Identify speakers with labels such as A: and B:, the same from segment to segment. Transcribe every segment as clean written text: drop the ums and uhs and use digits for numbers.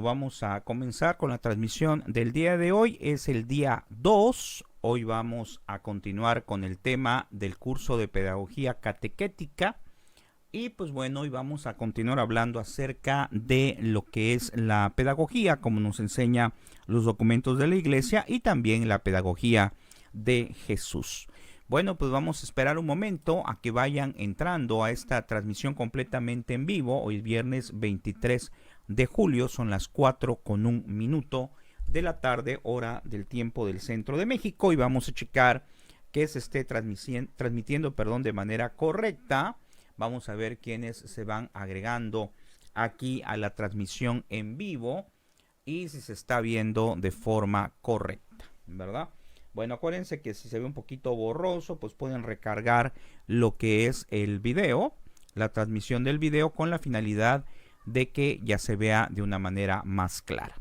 A: vamos a comenzar con la transmisión del día de hoy. Es el día 2. Hoy vamos a continuar con el tema del curso de pedagogía catequética. Y pues bueno, hoy vamos a continuar hablando acerca de lo que es la pedagogía, como nos enseña los documentos de la iglesia, y también la pedagogía de Jesús. Bueno, pues vamos a esperar un momento a que vayan entrando a esta transmisión completamente en vivo. Hoy es viernes 23 de julio, son las 4:01 de la tarde, hora del tiempo del centro de México, y vamos a checar que se esté transmitiendo de manera correcta. Vamos a ver quiénes se van agregando aquí a la transmisión en vivo y si se está viendo de forma correcta, ¿verdad? Bueno, acuérdense que si se ve un poquito borroso, pues pueden recargar lo que es el video, la transmisión del video, con la finalidad de que ya se vea de una manera más clara.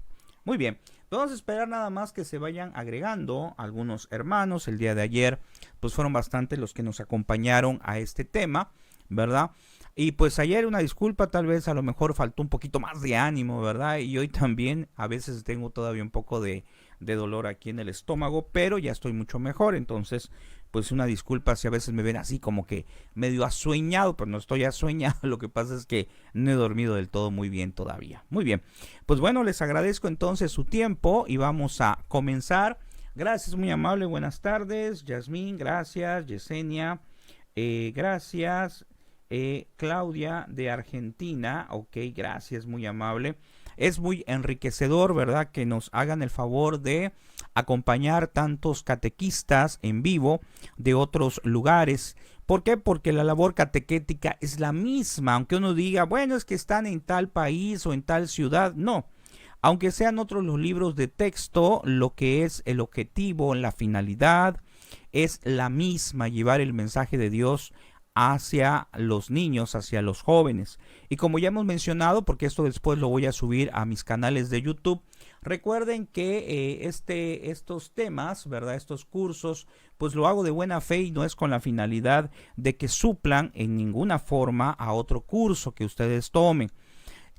A: Muy bien, vamos a esperar nada más que se vayan agregando algunos hermanos. El día de ayer, pues fueron bastantes los que nos acompañaron a este tema, ¿verdad? Y pues ayer una disculpa, tal vez a lo mejor faltó un poquito más de ánimo, ¿verdad? Y hoy también a veces tengo todavía un poco de dolor aquí en el estómago, pero ya estoy mucho mejor. Entonces pues una disculpa si a veces me ven así como que medio asueñado, pero no estoy asueñado. Lo que pasa es que no he dormido del todo muy bien todavía. Muy bien, pues bueno, les agradezco entonces su tiempo y vamos a comenzar. Gracias, muy amable, buenas tardes, Yasmín, gracias, Yesenia, gracias, Claudia de Argentina, ok, gracias, muy amable. Es muy enriquecedor, ¿verdad?, que nos hagan el favor de acompañar tantos catequistas en vivo de otros lugares. ¿Por qué? Porque la labor catequética es la misma, aunque uno diga, bueno, es que están en tal país o en tal ciudad. No, aunque sean otros los libros de texto, lo que es el objetivo, la finalidad, es la misma: llevar el mensaje de Dios hacia los niños, hacia los jóvenes. Y como ya hemos mencionado, porque esto después lo voy a subir a mis canales de YouTube, recuerden que estos temas, ¿verdad?, estos cursos, pues lo hago de buena fe y no es con la finalidad de que suplan en ninguna forma a otro curso que ustedes tomen,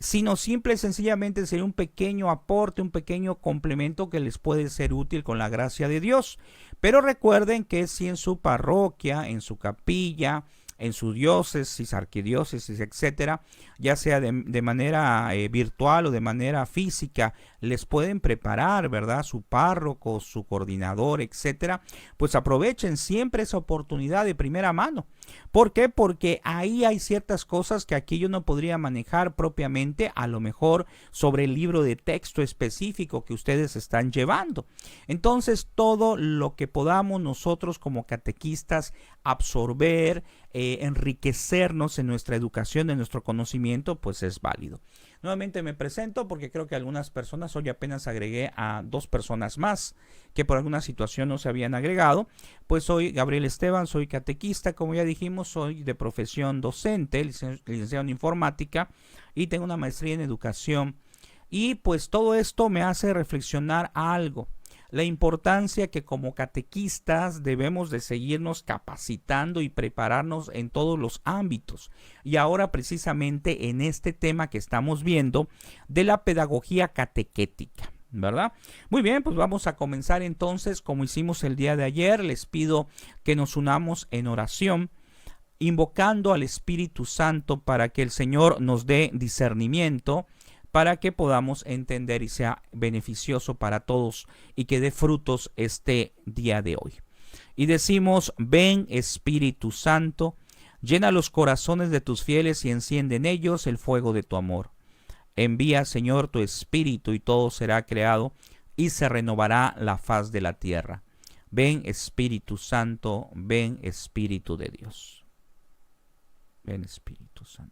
A: sino simple y sencillamente sería un pequeño aporte, un pequeño complemento que les puede ser útil con la gracia de Dios. Pero recuerden que si en su parroquia, en su capilla, en su diócesis, arquidiócesis, etcétera, ya sea de manera virtual o de manera física, les pueden preparar, ¿verdad?, su párroco, su coordinador, etcétera, pues aprovechen siempre esa oportunidad de primera mano. ¿Por qué? Porque ahí hay ciertas cosas que aquí yo no podría manejar propiamente, a lo mejor sobre el libro de texto específico que ustedes están llevando. Entonces, todo lo que podamos nosotros como catequistas absorber, enriquecernos en nuestra educación, en nuestro conocimiento, pues es válido. Nuevamente me presento porque creo que algunas personas, hoy apenas agregué a 2 personas más que por alguna situación no se habían agregado. Pues soy Gabriel Esteban, soy catequista, como ya dijimos, soy de profesión docente, licenciado en informática, y tengo una maestría en educación. Y pues todo esto me hace reflexionar a algo: la importancia que como catequistas debemos de seguirnos capacitando y prepararnos en todos los ámbitos. Y ahora precisamente en este tema que estamos viendo de la pedagogía catequética, ¿verdad? Muy bien, pues vamos a comenzar entonces como hicimos el día de ayer. Les pido que nos unamos en oración, invocando al Espíritu Santo para que el Señor nos dé discernimiento, para que podamos entender y sea beneficioso para todos y que dé frutos este día de hoy. Y decimos: ven Espíritu Santo, llena los corazones de tus fieles y enciende en ellos el fuego de tu amor. Envía, Señor, tu Espíritu y todo será creado y se renovará la faz de la tierra. Ven Espíritu Santo, ven Espíritu de Dios. Ven Espíritu Santo.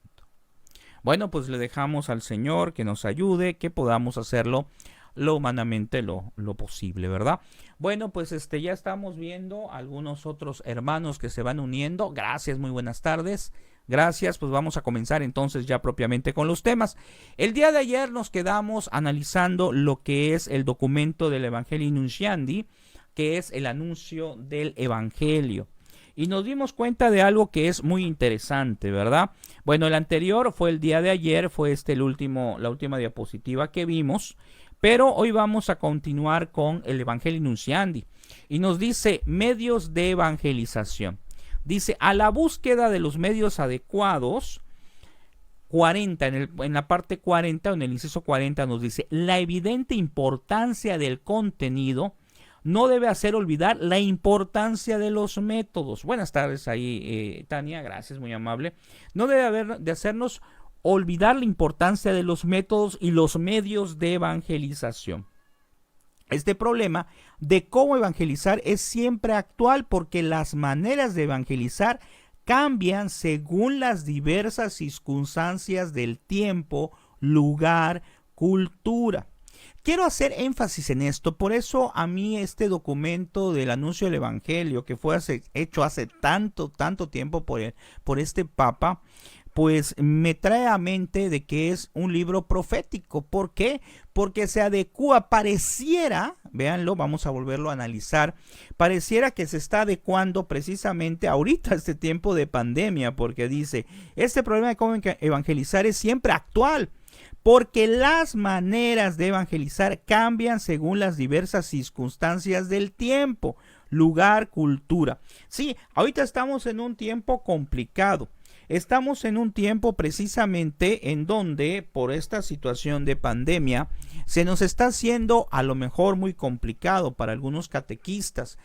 A: Bueno, pues le dejamos al Señor que nos ayude, que podamos hacerlo lo humanamente lo posible, ¿verdad? Bueno, pues ya estamos viendo algunos otros hermanos que se van uniendo. Gracias, muy buenas tardes. Gracias, pues vamos a comenzar entonces ya propiamente con los temas. El día de ayer nos quedamos analizando lo que es el documento del Evangelii Nuntiandi, que es el anuncio del Evangelio. y nos dimos cuenta de algo que es muy interesante, ¿verdad? Bueno, el anterior fue el día de ayer, fue la última diapositiva que vimos, pero hoy vamos a continuar con el Evangelio Nunciandi y nos dice medios de evangelización. Dice, a la búsqueda de los medios adecuados, 40, en la parte 40, en el inciso 40 nos dice, la evidente importancia del contenido no debe hacer olvidar la importancia de los métodos. Buenas tardes ahí, Tania, gracias, muy amable. No debe de hacernos olvidar la importancia de los métodos y los medios de evangelización. Este problema de cómo evangelizar es siempre actual porque las maneras de evangelizar cambian según las diversas circunstancias del tiempo, lugar, cultura. Quiero hacer énfasis en esto, por eso a mí este documento del anuncio del evangelio que fue hecho hace tanto tiempo por este papa, pues me trae a mente de que es un libro profético. ¿Por qué? Porque se adecua, pareciera, véanlo, vamos a volverlo a analizar, pareciera que se está adecuando precisamente ahorita a este tiempo de pandemia, porque dice, este problema de cómo evangelizar es siempre actual, porque las maneras de evangelizar cambian según las diversas circunstancias del tiempo, lugar, cultura. Sí, ahorita estamos en un tiempo complicado. Estamos en un tiempo precisamente en donde por esta situación de pandemia se nos está haciendo a lo mejor muy complicado para algunos catequistas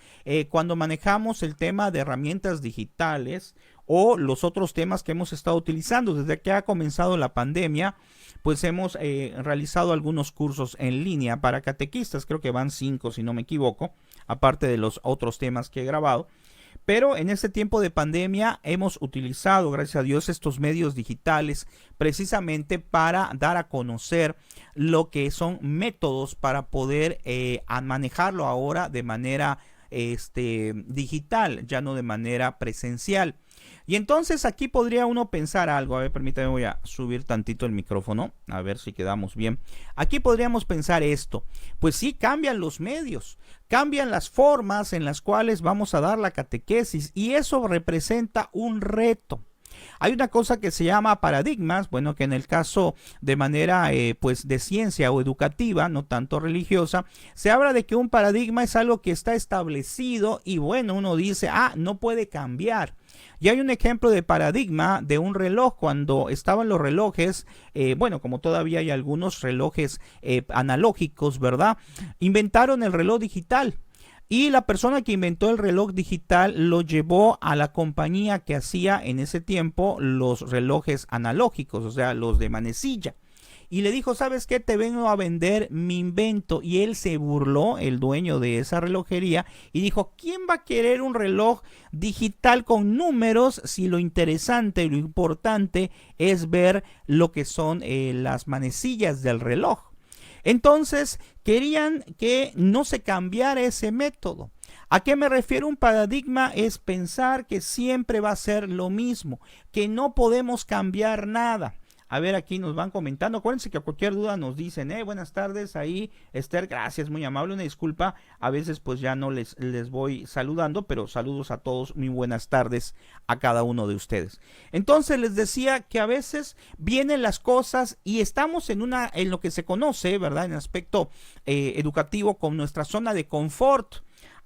A: cuando manejamos el tema de herramientas digitales o los otros temas que hemos estado utilizando desde que ha comenzado la pandemia. Pues hemos realizado algunos cursos en línea para catequistas, creo que van 5 si no me equivoco, aparte de los otros temas que he grabado. Pero en este tiempo de pandemia hemos utilizado, gracias a Dios, estos medios digitales precisamente para dar a conocer lo que son métodos para poder manejarlo ahora de manera digital, ya no de manera presencial. Y entonces aquí podría uno pensar algo, a ver, permítame, voy a subir tantito el micrófono, a ver si quedamos bien. Aquí podríamos pensar esto, pues sí, cambian los medios, cambian las formas en las cuales vamos a dar la catequesis y eso representa un reto. Hay una cosa que se llama paradigmas, bueno, que en el caso de manera pues de ciencia o educativa, no tanto religiosa, se habla de que un paradigma es algo que está establecido y bueno, uno dice, no puede cambiar. Y hay un ejemplo de paradigma de un reloj cuando estaban los relojes, bueno, como todavía hay algunos relojes analógicos, ¿verdad? Inventaron el reloj digital. Y la persona que inventó el reloj digital lo llevó a la compañía que hacía en ese tiempo los relojes analógicos, o sea, los de manecilla. Y le dijo, ¿sabes qué? Te vengo a vender mi invento. Y él se burló, el dueño de esa relojería, y dijo, ¿quién va a querer un reloj digital con números si lo interesante y lo importante es ver lo que son las manecillas del reloj? Entonces, querían que no se cambiara ese método. ¿A qué me refiero? Un paradigma es pensar que siempre va a ser lo mismo, que no podemos cambiar nada. A ver, aquí nos van comentando. Acuérdense que a cualquier duda nos dicen, buenas tardes ahí, Esther, gracias, muy amable, una disculpa. A veces pues ya no les voy saludando, pero saludos a todos, muy buenas tardes a cada uno de ustedes. Entonces les decía que a veces vienen las cosas y estamos en lo que se conoce, ¿verdad? En aspecto educativo con nuestra zona de confort.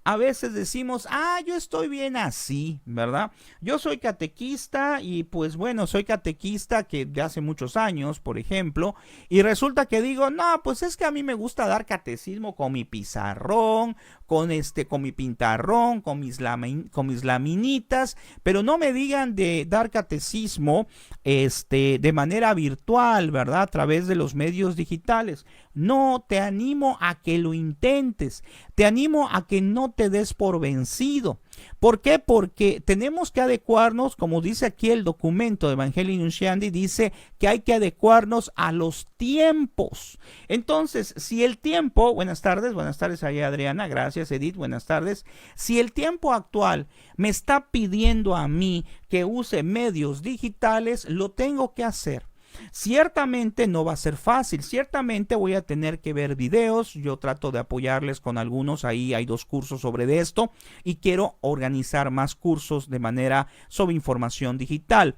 A: A veces decimos, yo estoy bien así, ¿verdad? Yo soy catequista y pues bueno, soy catequista que de hace muchos años, por ejemplo, y resulta que digo, no, pues es que a mí me gusta dar catecismo con mi pizarrón, con mi pintarrón, con mis laminitas, pero no me digan de dar catecismo de manera virtual, ¿verdad? A través de los medios digitales. No, te animo a que lo intentes, te animo a que no te des por vencido. ¿Por qué? Porque tenemos que adecuarnos, como dice aquí el documento de Evangelii Nunciandi, dice que hay que adecuarnos a los tiempos. Entonces, si el tiempo, buenas tardes ahí Adriana, gracias Edith, buenas tardes. Si el tiempo actual me está pidiendo a mí que use medios digitales, lo tengo que hacer. Ciertamente no va a ser fácil, ciertamente voy a tener que ver videos, yo trato de apoyarles con algunos, ahí hay 2 cursos sobre esto y quiero organizar más cursos de manera sobre información digital.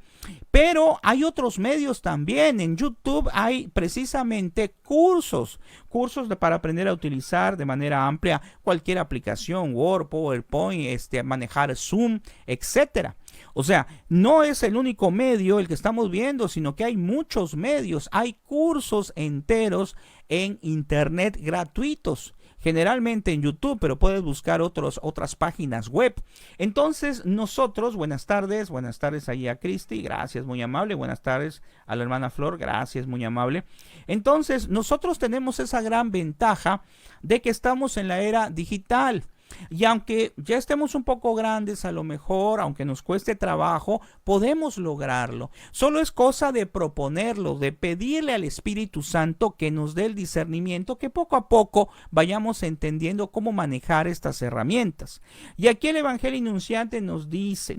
A: Pero hay otros medios también, en YouTube hay precisamente cursos para aprender a utilizar de manera amplia cualquier aplicación, Word, PowerPoint, manejar Zoom, etcétera. O sea, no es el único medio el que estamos viendo, sino que hay muchos medios, hay cursos enteros en internet gratuitos. Generalmente en YouTube, pero puedes buscar otras páginas web. Entonces nosotros, buenas tardes ahí a Cristi, gracias, muy amable. Buenas tardes a la hermana Flor, gracias, muy amable. Entonces nosotros tenemos esa gran ventaja de que estamos en la era digital. Y aunque ya estemos un poco grandes, a lo mejor, aunque nos cueste trabajo, podemos lograrlo. Solo es cosa de proponerlo, de pedirle al Espíritu Santo que nos dé el discernimiento, que poco a poco vayamos entendiendo cómo manejar estas herramientas. Y aquí el Evangelio Nunciante nos dice,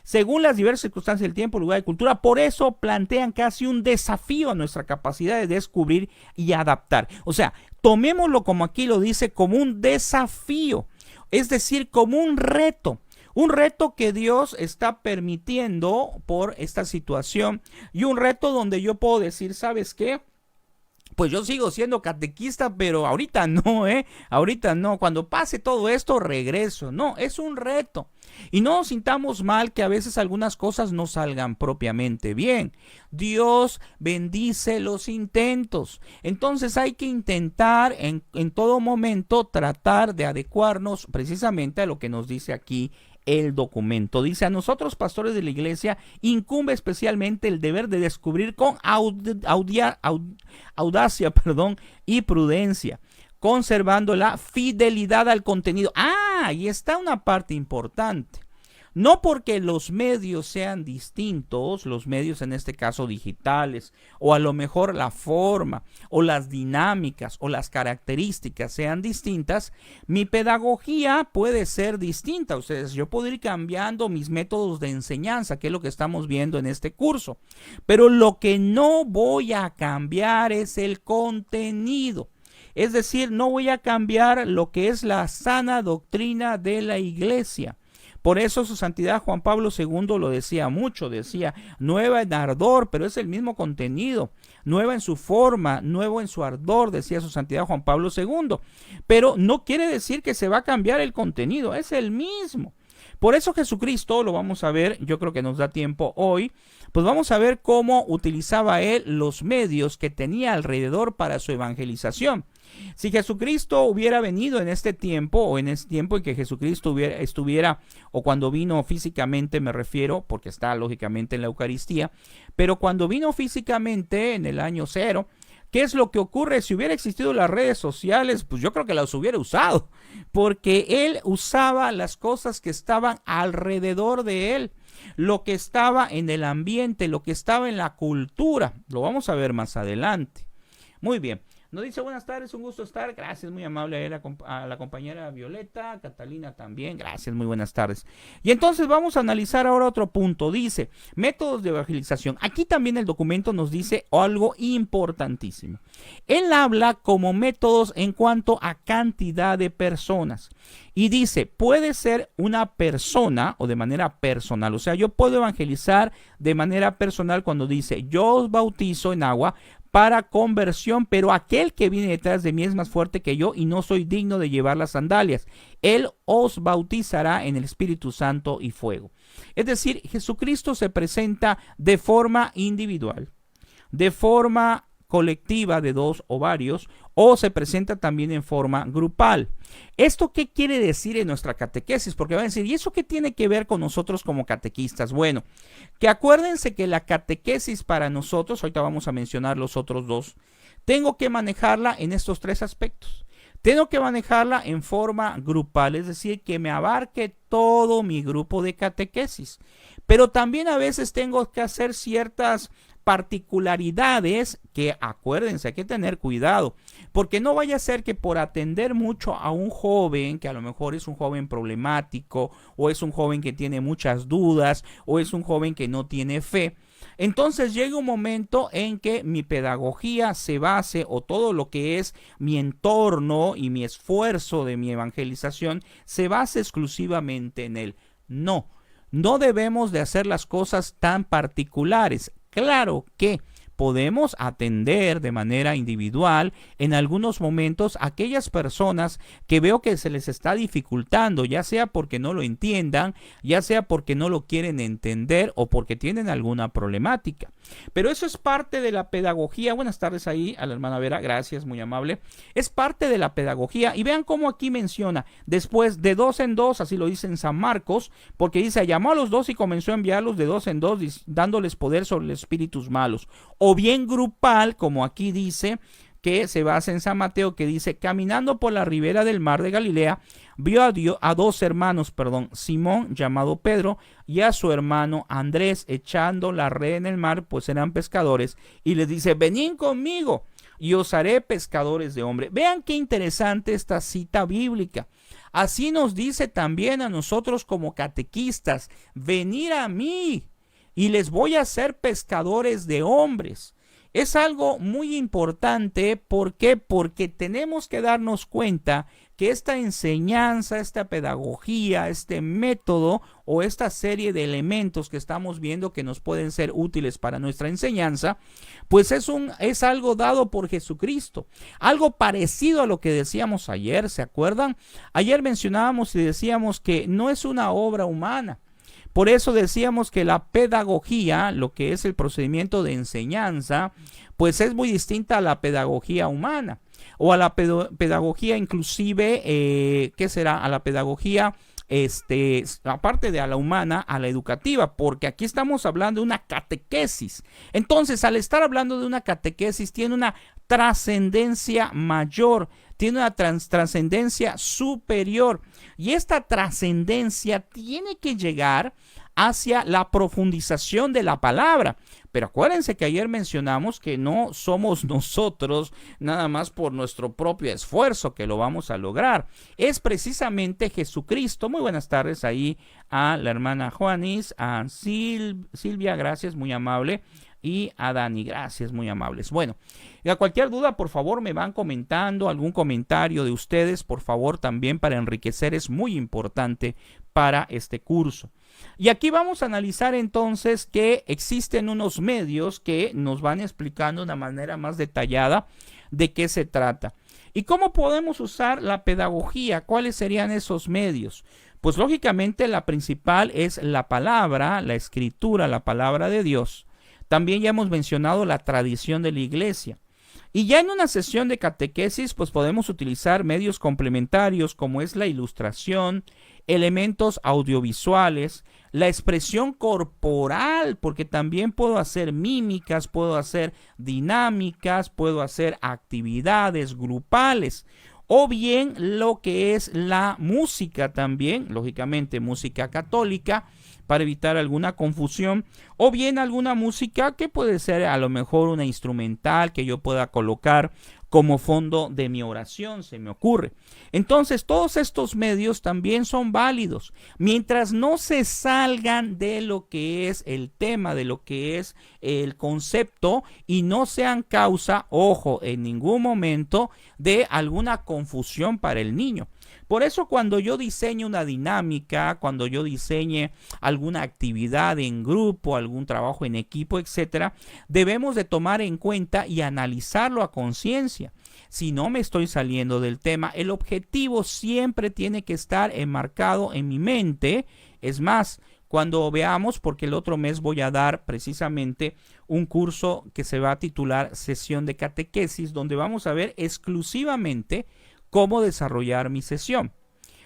A: según las diversas circunstancias del tiempo, lugar y cultura, por eso plantean casi un desafío a nuestra capacidad de descubrir y adaptar. O sea, tomémoslo como aquí lo dice, como un desafío, es decir, como un reto que Dios está permitiendo por esta situación y un reto donde yo puedo decir, ¿sabes qué? Pues yo sigo siendo catequista, pero ahorita no, ahorita no, cuando pase todo esto regreso, no, es un reto. Y no nos sintamos mal que a veces algunas cosas no salgan propiamente bien. Dios bendice los intentos. Entonces hay que intentar en todo momento tratar de adecuarnos precisamente a lo que nos dice aquí el documento. Dice, a nosotros pastores de la iglesia incumbe especialmente el deber de descubrir con audacia y prudencia, conservando la fidelidad al contenido. Y está una parte importante. No porque los medios sean distintos, los medios en este caso digitales, o a lo mejor la forma, o las dinámicas, o las características sean distintas, mi pedagogía puede ser distinta. O sea, yo puedo ir cambiando mis métodos de enseñanza, que es lo que estamos viendo en este curso. Pero lo que no voy a cambiar es el contenido. Es decir, no voy a cambiar lo que es la sana doctrina de la iglesia. Por eso su santidad Juan Pablo II lo decía mucho, decía, nueva en ardor, pero es el mismo contenido, nueva en su forma, nuevo en su ardor, decía su santidad Juan Pablo II. Pero no quiere decir que se va a cambiar el contenido, es el mismo. Por eso Jesucristo, lo vamos a ver, yo creo que nos da tiempo hoy, pues vamos a ver cómo utilizaba él los medios que tenía alrededor para su evangelización. Si Jesucristo hubiera venido en este tiempo, o en ese tiempo en que Jesucristo estuviera, o cuando vino físicamente me refiero, porque está lógicamente en la Eucaristía, pero cuando vino físicamente en el año 0, ¿qué es lo que ocurre? Si hubiera existido las redes sociales, pues yo creo que las hubiera usado, porque él usaba las cosas que estaban alrededor de él, lo que estaba en el ambiente, lo que estaba en la cultura. Lo vamos a ver más adelante. Muy bien. Nos dice, buenas tardes, un gusto estar. Gracias, muy amable a la compañera Violeta, Catalina también. Gracias, muy buenas tardes. Y entonces vamos a analizar ahora otro punto. Dice, métodos de evangelización. Aquí también el documento nos dice algo importantísimo. Él habla como métodos en cuanto a cantidad de personas. Y dice, puede ser una persona o de manera personal. O sea, yo puedo evangelizar de manera personal cuando dice, yo os bautizo en agua para conversión, pero aquel que viene detrás de mí es más fuerte que yo y no soy digno de llevar las sandalias. Él os bautizará en el Espíritu Santo y fuego. Es decir, Jesucristo se presenta de forma individual, de forma colectiva de 2 o varios, o se presenta también en forma grupal. ¿Esto qué quiere decir en nuestra catequesis? Porque van a decir, ¿y eso qué tiene que ver con nosotros como catequistas? Bueno, que acuérdense que la catequesis para nosotros, ahorita vamos a mencionar los otros 2, tengo que manejarla en estos 3 aspectos. Tengo que manejarla en forma grupal, es decir, que me abarque todo mi grupo de catequesis. Pero también a veces tengo que hacer ciertas particularidades que, acuérdense, hay que tener cuidado, porque no vaya a ser que por atender mucho a un joven, que a lo mejor es un joven problemático, o es un joven que tiene muchas dudas, o es un joven que no tiene fe, Entonces llega un momento en que mi pedagogía se base, o todo lo que es mi entorno y mi esfuerzo de mi evangelización se base exclusivamente en él. No, no debemos de hacer las cosas tan particulares. Claro que podemos atender de manera individual en algunos momentos a aquellas personas que veo que se les está dificultando, ya sea porque no lo entiendan, ya sea porque no lo quieren entender o porque tienen alguna problemática. Pero eso es parte de la pedagogía. Buenas tardes ahí a la hermana Vera, gracias, muy amable. Es parte de la pedagogía y vean cómo aquí menciona, después de 2 en 2, así lo dice en San Marcos, porque dice, llamó a los 2 y comenzó a enviarlos de 2 en 2, dándoles poder sobre los espíritus malos. O bien grupal, como aquí dice, que se basa en San Mateo, que dice, caminando por la ribera del mar de Galilea, vio a dos hermanos, Simón, llamado Pedro, y a su hermano Andrés, echando la red en el mar, pues eran pescadores, y les dice, venid conmigo, y os haré pescadores de hombres. Vean qué interesante esta cita bíblica. Así nos dice también a nosotros como catequistas, venid a mí, y les voy a hacer pescadores de hombres. Es algo muy importante. ¿Por qué? Porque tenemos que darnos cuenta que esta enseñanza, esta pedagogía, este método o esta serie de elementos que estamos viendo que nos pueden ser útiles para nuestra enseñanza, pues es algo dado por Jesucristo. Algo parecido a lo que decíamos ayer, ¿se acuerdan? Ayer mencionábamos y decíamos que no es una obra humana. Por eso decíamos que la pedagogía, lo que es el procedimiento de enseñanza, pues es muy distinta a la pedagogía humana o a la pedagogía inclusive, ¿qué será? A la pedagogía, aparte de a la humana, a la educativa, porque aquí estamos hablando de una catequesis. Entonces, al estar hablando de una catequesis, tiene una trascendencia mayor, tiene una trascendencia superior, y esta trascendencia tiene que llegar hacia la profundización de la palabra. Pero acuérdense que ayer mencionamos que no somos nosotros nada más por nuestro propio esfuerzo que lo vamos a lograr. Es precisamente Jesucristo. Muy buenas tardes ahí a la hermana Juanis, a Silvia, gracias, muy amable. Y a Dani, gracias, muy amables. Bueno, y a cualquier duda, por favor, me van comentando, algún comentario de ustedes, por favor, también para enriquecer, es muy importante para este curso. Y aquí vamos a analizar entonces que existen unos medios que nos van explicando de una manera más detallada de qué se trata. ¿Y cómo podemos usar la pedagogía? ¿Cuáles serían esos medios? Pues lógicamente la principal es la palabra, la escritura, la palabra de Dios. También ya hemos mencionado la tradición de la iglesia. Y ya en una sesión de catequesis, pues podemos utilizar medios complementarios como es la ilustración, elementos audiovisuales, la expresión corporal, porque también puedo hacer mímicas, puedo hacer dinámicas, puedo hacer actividades grupales. O bien lo que es la música también, lógicamente música católica, para evitar alguna confusión, o bien alguna música que puede ser a lo mejor una instrumental que yo pueda colocar como fondo de mi oración, se me ocurre. Entonces, todos estos medios también son válidos, mientras no se salgan de lo que es el tema, de lo que es el concepto, y no sean causa, ojo, en ningún momento, de alguna confusión para el niño. Por eso cuando yo diseño una dinámica, cuando yo diseñe alguna actividad en grupo, algún trabajo en equipo, etcétera, debemos de tomar en cuenta y analizarlo a conciencia. Si no me estoy saliendo del tema, el objetivo siempre tiene que estar enmarcado en mi mente. Es más, cuando veamos, porque el otro mes voy a dar precisamente un curso que se va a titular Sesión de Catequesis, donde vamos a ver exclusivamente cómo desarrollar mi sesión.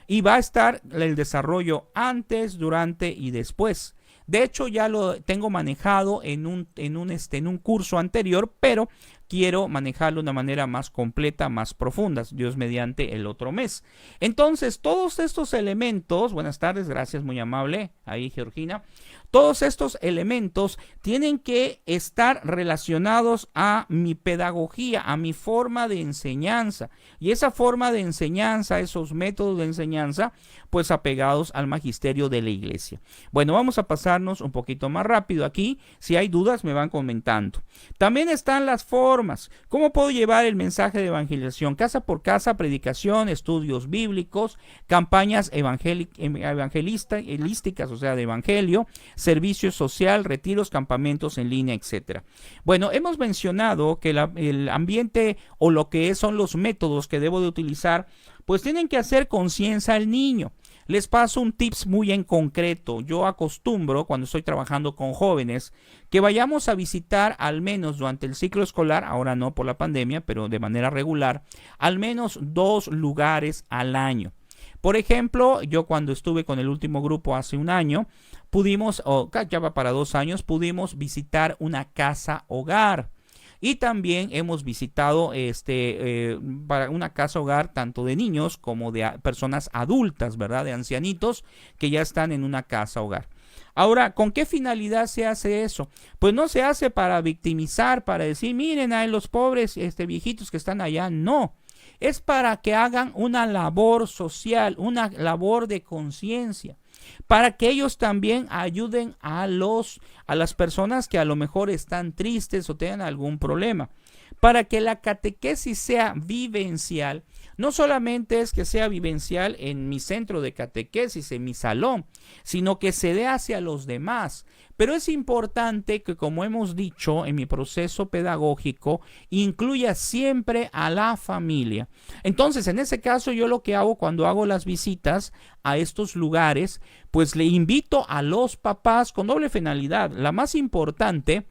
A: Y va a estar el desarrollo antes, durante y después. De hecho, ya lo tengo manejado en un curso anterior, pero quiero manejarlo de una manera más completa, más profunda, Dios mediante, el otro mes. Entonces, todos estos elementos, buenas tardes, gracias, muy amable. ahí Georgina. Todos estos elementos tienen que estar relacionados a mi pedagogía, a mi forma de enseñanza. Y esa forma de enseñanza, esos métodos de enseñanza, pues apegados al magisterio de la iglesia. Bueno, vamos a pasarnos un poquito más rápido aquí. Si hay dudas, me van comentando. También están las formas. ¿Cómo puedo llevar el mensaje de evangelización? Casa por casa, predicación, estudios bíblicos, campañas evangelísticas, o sea, de evangelio, servicio social, retiros, campamentos en línea, etcétera. Bueno, hemos mencionado que el ambiente o lo que son los métodos que debo de utilizar, pues tienen que hacer conciencia al niño. Les paso un tips muy en concreto. Yo acostumbro, cuando estoy trabajando con jóvenes, que vayamos a visitar al menos durante el ciclo escolar, ahora no por la pandemia, pero de manera regular, al menos 2 lugares al año. Por ejemplo, yo cuando estuve con el último grupo hace un año, ya va para 2 años, pudimos visitar una casa hogar. Y también hemos visitado para una casa hogar tanto de niños como de personas adultas, ¿verdad? De ancianitos que ya están en una casa hogar. Ahora, ¿con qué finalidad se hace eso? Pues no se hace para victimizar, para decir, miren a los pobres viejitos que están allá, no. Es para que hagan una labor social, una labor de conciencia, para que ellos también ayuden a las personas que a lo mejor están tristes o tengan algún problema, para que la catequesis sea vivencial. No solamente es que sea vivencial en mi centro de catequesis, en mi salón, sino que se dé hacia los demás. Pero es importante que, como hemos dicho en mi proceso pedagógico, incluya siempre a la familia. Entonces, en ese caso, yo lo que hago cuando hago las visitas a estos lugares, pues le invito a los papás con doble finalidad. La más importante,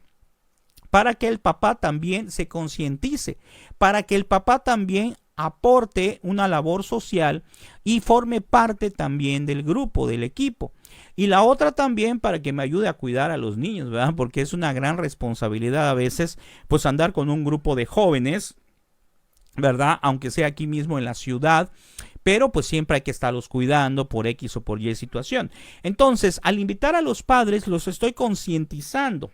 A: para que el papá también se concientice, para que el papá también aporte una labor social y forme parte también del grupo, del equipo. Y la otra también para que me ayude a cuidar a los niños, ¿verdad? Porque es una gran responsabilidad a veces, pues andar con un grupo de jóvenes, ¿verdad? Aunque sea aquí mismo en la ciudad, pero pues siempre hay que estarlos cuidando por X o por Y situación. Entonces, al invitar a los padres, los estoy concientizando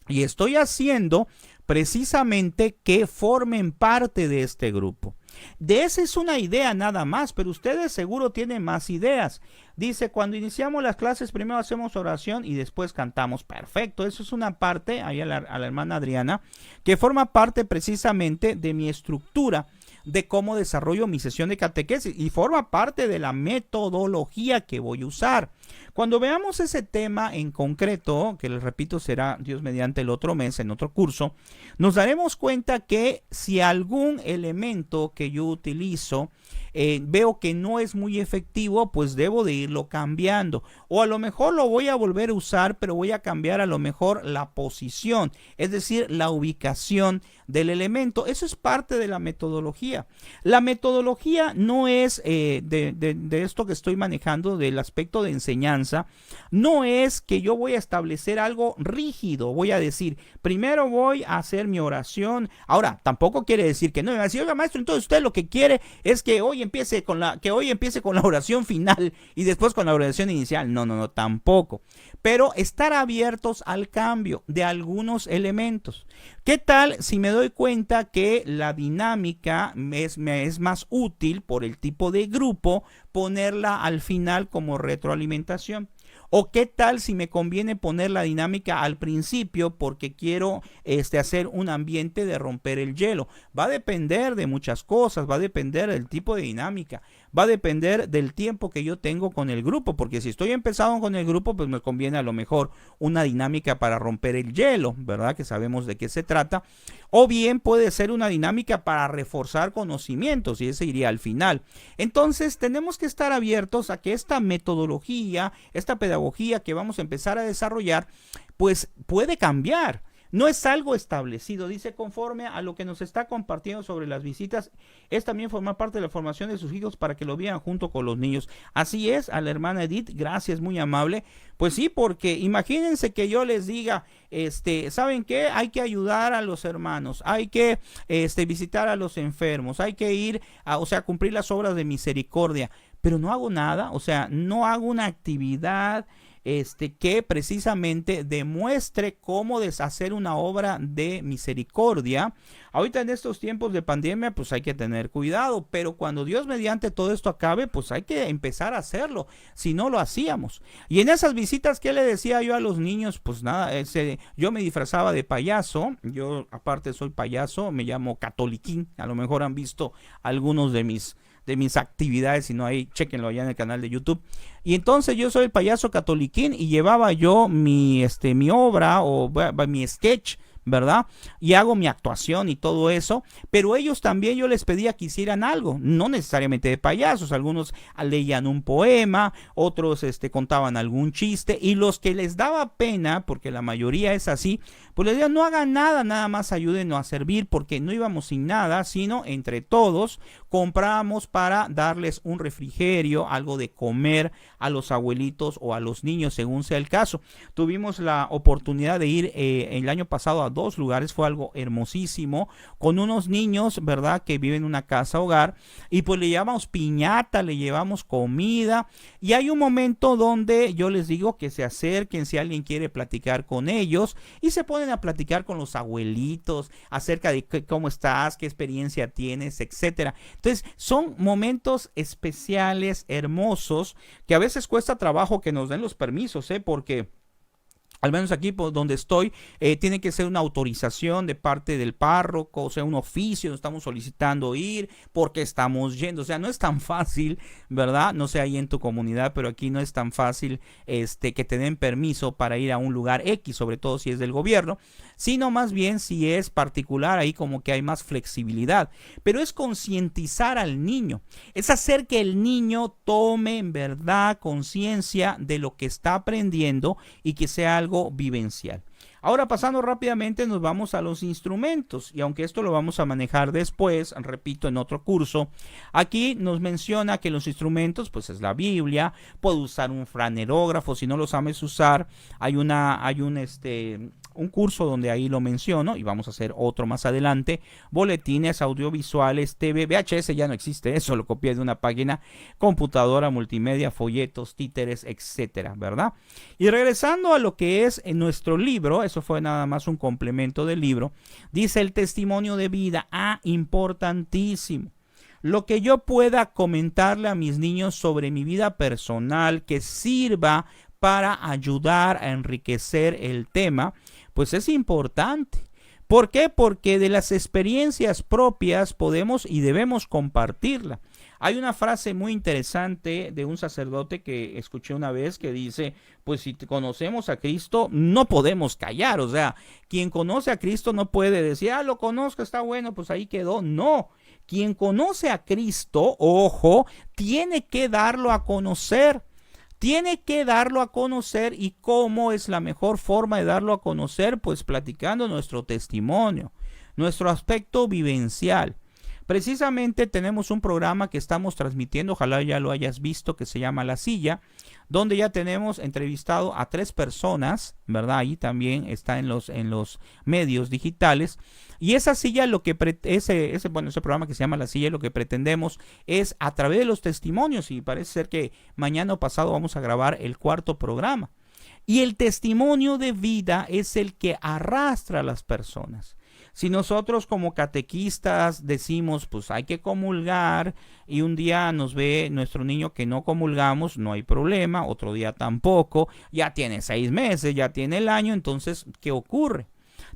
A: y estoy haciendo precisamente que formen parte de este grupo. De esa es una idea nada más, pero ustedes seguro tienen más ideas. Dice, cuando iniciamos las clases primero hacemos oración y después cantamos. Perfecto, eso es una parte, ahí a la hermana Adriana, que forma parte precisamente de mi estructura de cómo desarrollo mi sesión de catequesis y forma parte de la metodología que voy a usar. Cuando veamos ese tema en concreto, que les repito será Dios mediante el otro mes en otro curso, nos daremos cuenta que si algún elemento que yo utilizo veo que no es muy efectivo, pues debo de irlo cambiando. O a lo mejor lo voy a volver a usar, pero voy a cambiar a lo mejor la posición, es decir, la ubicación del elemento. Eso es parte de la metodología. La metodología no es de esto que estoy manejando, del aspecto de enseñanza, no es que yo voy a establecer algo rígido, voy a decir, primero voy a hacer mi oración. Ahora, tampoco quiere decir que no, me va a decir, oiga maestro, entonces usted lo que quiere es que hoy empiece con la oración final y después con la oración inicial. No, tampoco. Pero estar abiertos al cambio de algunos elementos. ¿Qué tal si me doy cuenta que la dinámica me es más útil por el tipo de grupo ponerla al final como retroalimentación? ¿O qué tal si me conviene poner la dinámica al principio porque quiero hacer un ambiente de romper el hielo? Va a depender de muchas cosas, va a depender del tipo de dinámica, va a depender del tiempo que yo tengo con el grupo, porque si estoy empezando con el grupo, pues me conviene a lo mejor una dinámica para romper el hielo, ¿verdad? Que sabemos de qué se trata. O bien puede ser una dinámica para reforzar conocimientos y ese iría al final. Entonces tenemos que estar abiertos a que esta metodología, esta pedagogía que vamos a empezar a desarrollar, pues puede cambiar. No es algo establecido, dice, conforme a lo que nos está compartiendo sobre las visitas, es también formar parte de la formación de sus hijos para que lo vean junto con los niños. Así es, a la hermana Edith, gracias, muy amable. Pues sí, porque imagínense que yo les diga, ¿saben qué? Hay que ayudar a los hermanos, hay que visitar a los enfermos, hay que ir a cumplir las obras de misericordia. pero no hago nada, o sea, no hago una actividad que precisamente demuestre cómo deshacer una obra de misericordia. Ahorita en estos tiempos de pandemia, pues hay que tener cuidado, pero cuando Dios mediante todo esto acabe, pues hay que empezar a hacerlo, si no lo hacíamos. Y en esas visitas, ¿qué le decía yo a los niños? Pues nada, yo me disfrazaba de payaso, yo aparte soy payaso, me llamo Catoliquín, a lo mejor han visto algunos de mis actividades, si no ahí, chéquenlo allá en el canal de YouTube. Y entonces yo soy el payaso Catoliquín y llevaba yo mi obra o mi sketch, ¿verdad? Y hago mi actuación y todo eso, pero ellos también yo les pedía que hicieran algo, no necesariamente de payasos, algunos leían un poema, otros contaban algún chiste, y los que les daba pena, porque la mayoría es así, pues les decían no hagan nada, nada más ayúdenos a servir, porque no íbamos sin nada, sino entre todos comprábamos para darles un refrigerio, algo de comer a los abuelitos o a los niños, según sea el caso. Tuvimos la oportunidad de ir el año pasado a 2 lugares, fue algo hermosísimo, con unos niños, ¿verdad?, que viven en una casa hogar, y pues le llevamos piñata, le llevamos comida, y hay un momento donde yo les digo que se acerquen si alguien quiere platicar con ellos, y se ponen a platicar con los abuelitos acerca de cómo estás, qué experiencia tienes, etcétera. Entonces son momentos especiales, hermosos, que a veces cuesta trabajo que nos den los permisos, porque al menos aquí donde estoy, tiene que ser una autorización de parte del párroco, o sea, un oficio, estamos solicitando ir, porque estamos yendo, o sea, no es tan fácil, ¿verdad? No sé ahí en tu comunidad, pero aquí no es tan fácil que te den permiso para ir a un lugar X, sobre todo si es del gobierno, sino más bien si es particular, ahí como que hay más flexibilidad, pero es concientizar al niño, es hacer que el niño tome en verdad conciencia de lo que está aprendiendo y que sea algo vivencial. Ahora, pasando rápidamente, nos vamos a los instrumentos, y aunque esto lo vamos a manejar después, repito, en otro curso, aquí nos menciona que los instrumentos, pues es la Biblia, puedo usar un franerógrafo, si no lo sabes usar, hay un curso donde ahí lo menciono, y vamos a hacer otro más adelante, boletines, audiovisuales, TV, VHS ya no existe, eso lo copié de una página, computadora, multimedia, folletos, títeres, etcétera, ¿verdad? Y regresando a lo que es en nuestro libro, eso fue nada más un complemento del libro, dice el testimonio de vida, importantísimo. Lo que yo pueda comentarle a mis niños sobre mi vida personal que sirva para ayudar a enriquecer el tema, pues es importante. ¿Por qué? Porque de las experiencias propias podemos y debemos compartirla. Hay una frase muy interesante de un sacerdote que escuché una vez que dice, pues si conocemos a Cristo no podemos callar, o sea, quien conoce a Cristo no puede decir, lo conozco, está bueno, pues ahí quedó. No, quien conoce a Cristo, ojo, tiene que darlo a conocer. Tiene que darlo a conocer. ¿Y cómo es la mejor forma de darlo a conocer? Pues platicando nuestro testimonio, nuestro aspecto vivencial. Precisamente tenemos un programa que estamos transmitiendo, ojalá ya lo hayas visto, que se llama La Silla, donde ya tenemos entrevistado a 3 personas, ¿verdad? Ahí también está en los medios digitales. Y esa silla, ese programa que se llama La Silla, lo que pretendemos es a través de los testimonios, y parece ser que mañana o pasado vamos a grabar el 4º programa. Y el testimonio de vida es el que arrastra a las personas. Si nosotros como catequistas decimos, pues hay que comulgar, y un día nos ve nuestro niño que no comulgamos, no hay problema, otro día tampoco, ya tiene 6 meses, ya tiene el año, entonces, ¿qué ocurre?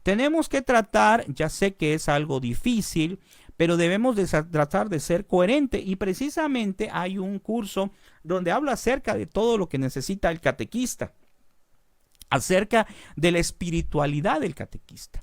A: Tenemos que tratar, ya sé que es algo difícil, pero debemos tratar de ser coherente, y precisamente hay un curso donde habla acerca de todo lo que necesita el catequista, acerca de la espiritualidad del catequista.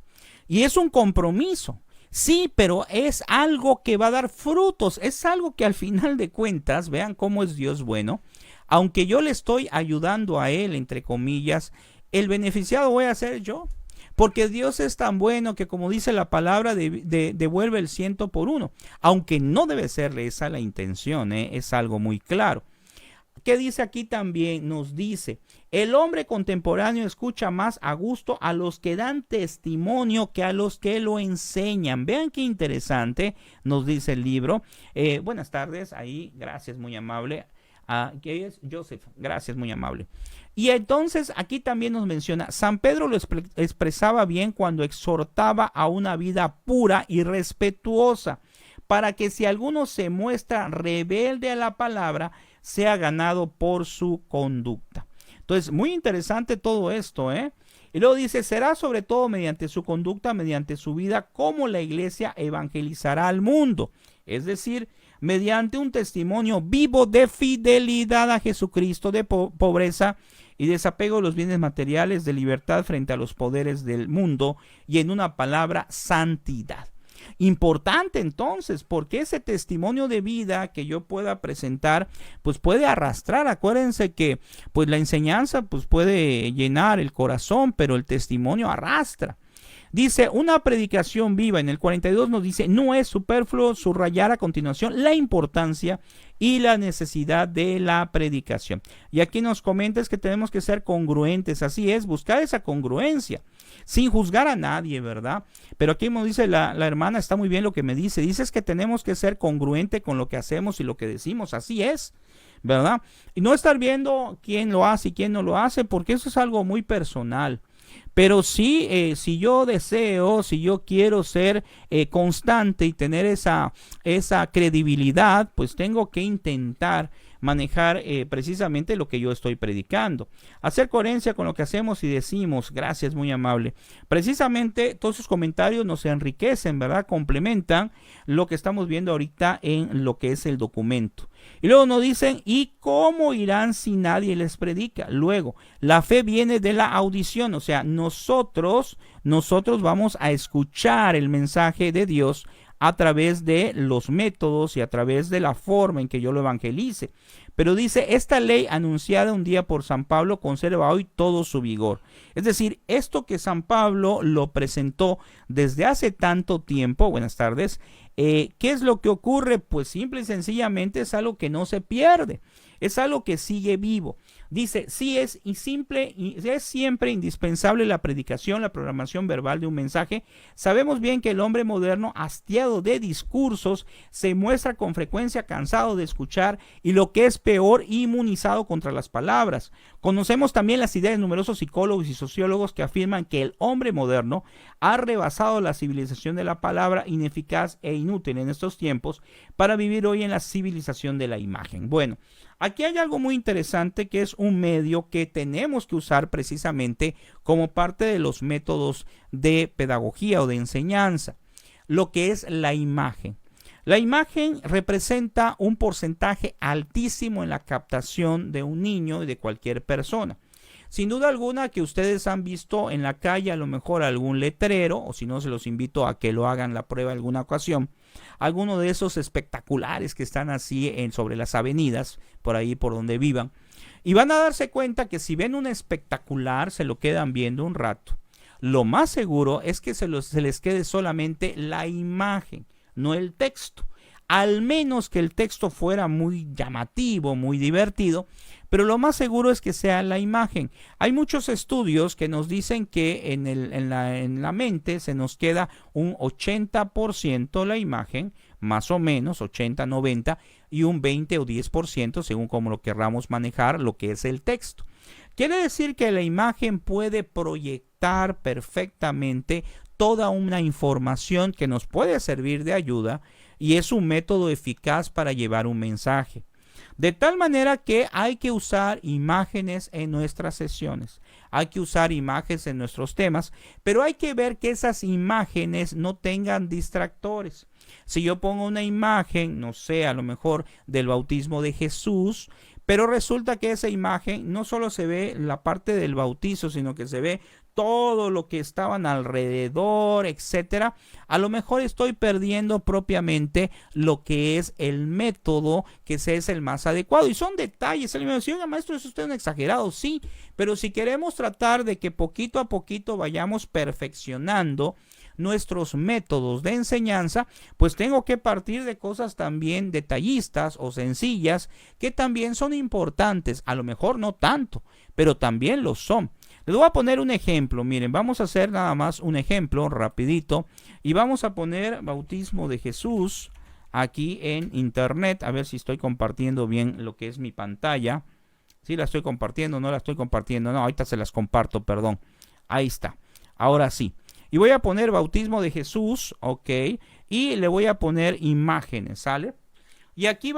A: Y es un compromiso, sí, pero es algo que va a dar frutos, es algo que al final de cuentas, vean cómo es Dios bueno, aunque yo le estoy ayudando a él, entre comillas, el beneficiado voy a ser yo, porque Dios es tan bueno que, como dice la palabra, devuelve el 100 por 1, aunque no debe ser esa la intención, es algo muy claro. ¿Qué dice aquí también? Nos dice, el hombre contemporáneo escucha más a gusto a los que dan testimonio que a los que lo enseñan. Vean qué interesante, nos dice el libro. Buenas tardes, ahí, gracias, muy amable. que es Joseph. Gracias, muy amable. Y entonces aquí también nos menciona, San Pedro lo expresaba bien cuando exhortaba a una vida pura y respetuosa, para que si alguno se muestra rebelde a la palabra, sea ganado por su conducta. Entonces, muy interesante todo esto, ¿eh? Y luego dice, será sobre todo mediante su conducta, mediante su vida, como la iglesia evangelizará al mundo. Es decir, mediante un testimonio vivo de fidelidad a Jesucristo, de pobreza y desapego de los bienes materiales, de libertad frente a los poderes del mundo y en una palabra, santidad. Importante entonces, porque ese testimonio de vida que yo pueda presentar, pues puede arrastrar. Acuérdense que pues la enseñanza pues puede llenar el corazón, pero el testimonio arrastra. Dice, una predicación viva, en el 42 nos dice, no es superfluo subrayar a continuación la importancia y la necesidad de la predicación. Y aquí nos comenta es que tenemos que ser congruentes, así es, buscar esa congruencia, sin juzgar a nadie, ¿verdad? Pero aquí nos dice la hermana, está muy bien lo que me dice, dice que tenemos que ser congruente con lo que hacemos y lo que decimos, así es, ¿verdad? Y no estar viendo quién lo hace y quién no lo hace, porque eso es algo muy personal. Pero sí, si yo deseo, si yo quiero ser constante y tener esa credibilidad, pues tengo que intentar manejar precisamente lo que yo estoy predicando. Hacer coherencia con lo que hacemos y decimos. Gracias, muy amable. Precisamente todos sus comentarios nos enriquecen, ¿verdad? Complementan lo que estamos viendo ahorita en lo que es el documento. Y luego nos dicen, ¿y cómo irán si nadie les predica? Luego, la fe viene de la audición, o sea, nosotros vamos a escuchar el mensaje de Dios a través de los métodos y a través de la forma en que yo lo evangelice. Pero dice, esta ley anunciada un día por San Pablo conserva hoy todo su vigor. Es decir, esto que San Pablo lo presentó desde hace tanto tiempo, buenas tardes, ¿qué es lo que ocurre? Pues simple y sencillamente es algo que no se pierde, es algo que sigue vivo. Dice, sí es siempre indispensable la predicación, la programación verbal de un mensaje. Sabemos bien que el hombre moderno, hastiado de discursos, se muestra con frecuencia cansado de escuchar y lo que es peor, inmunizado contra las palabras. Conocemos también las ideas de numerosos psicólogos y sociólogos que afirman que el hombre moderno ha rebasado la civilización de la palabra, ineficaz e inútil en estos tiempos, para vivir hoy en la civilización de la imagen. Bueno, aquí hay algo muy interesante que es un medio que tenemos que usar precisamente como parte de los métodos de pedagogía o de enseñanza, lo que es la imagen. La imagen representa un porcentaje altísimo en la captación de un niño y de cualquier persona. Sin duda alguna que ustedes han visto en la calle a lo mejor algún letrero, o si no se los invito a que lo hagan la prueba alguna ocasión, alguno de esos espectaculares que están así sobre las avenidas, por ahí por donde vivan, y van a darse cuenta que si ven un espectacular se lo quedan viendo un rato. Lo más seguro es que se les quede solamente la imagen, no el texto. Al menos que el texto fuera muy llamativo, muy divertido, pero lo más seguro es que sea la imagen. Hay muchos estudios que nos dicen que en la mente se nos queda un 80% la imagen, más o menos 80, 90, y un 20 o 10% según como lo querramos manejar, lo que es el texto. Quiere decir que la imagen puede proyectar perfectamente toda una información que nos puede servir de ayuda y es un método eficaz para llevar un mensaje. De tal manera que hay que usar imágenes en nuestras sesiones, hay que usar imágenes en nuestros temas, pero hay que ver que esas imágenes no tengan distractores. Si yo pongo una imagen, no sé, a lo mejor del bautismo de Jesús, pero resulta que esa imagen no solo se ve la parte del bautizo, sino que se ve todo lo que estaban alrededor, etcétera. A lo mejor estoy perdiendo propiamente lo que es el método que es el más adecuado. Y son detalles. Alguien me dice, oiga, maestro, eso usted es un exagerado. Sí, pero si queremos tratar de que poquito a poquito vayamos perfeccionando nuestros métodos de enseñanza, pues tengo que partir de cosas también detallistas o sencillas que también son importantes. A lo mejor no tanto, pero también lo son. Les voy a poner un ejemplo, miren, vamos a hacer nada más un ejemplo rapidito y vamos a poner bautismo de Jesús aquí en internet. A ver si estoy compartiendo bien lo que es mi pantalla. Sí, la estoy compartiendo, no la estoy compartiendo. No, ahorita se las comparto, perdón. Ahí está. Ahora sí. Y voy a poner bautismo de Jesús, ok. Y le voy a poner imágenes, ¿sale? Y aquí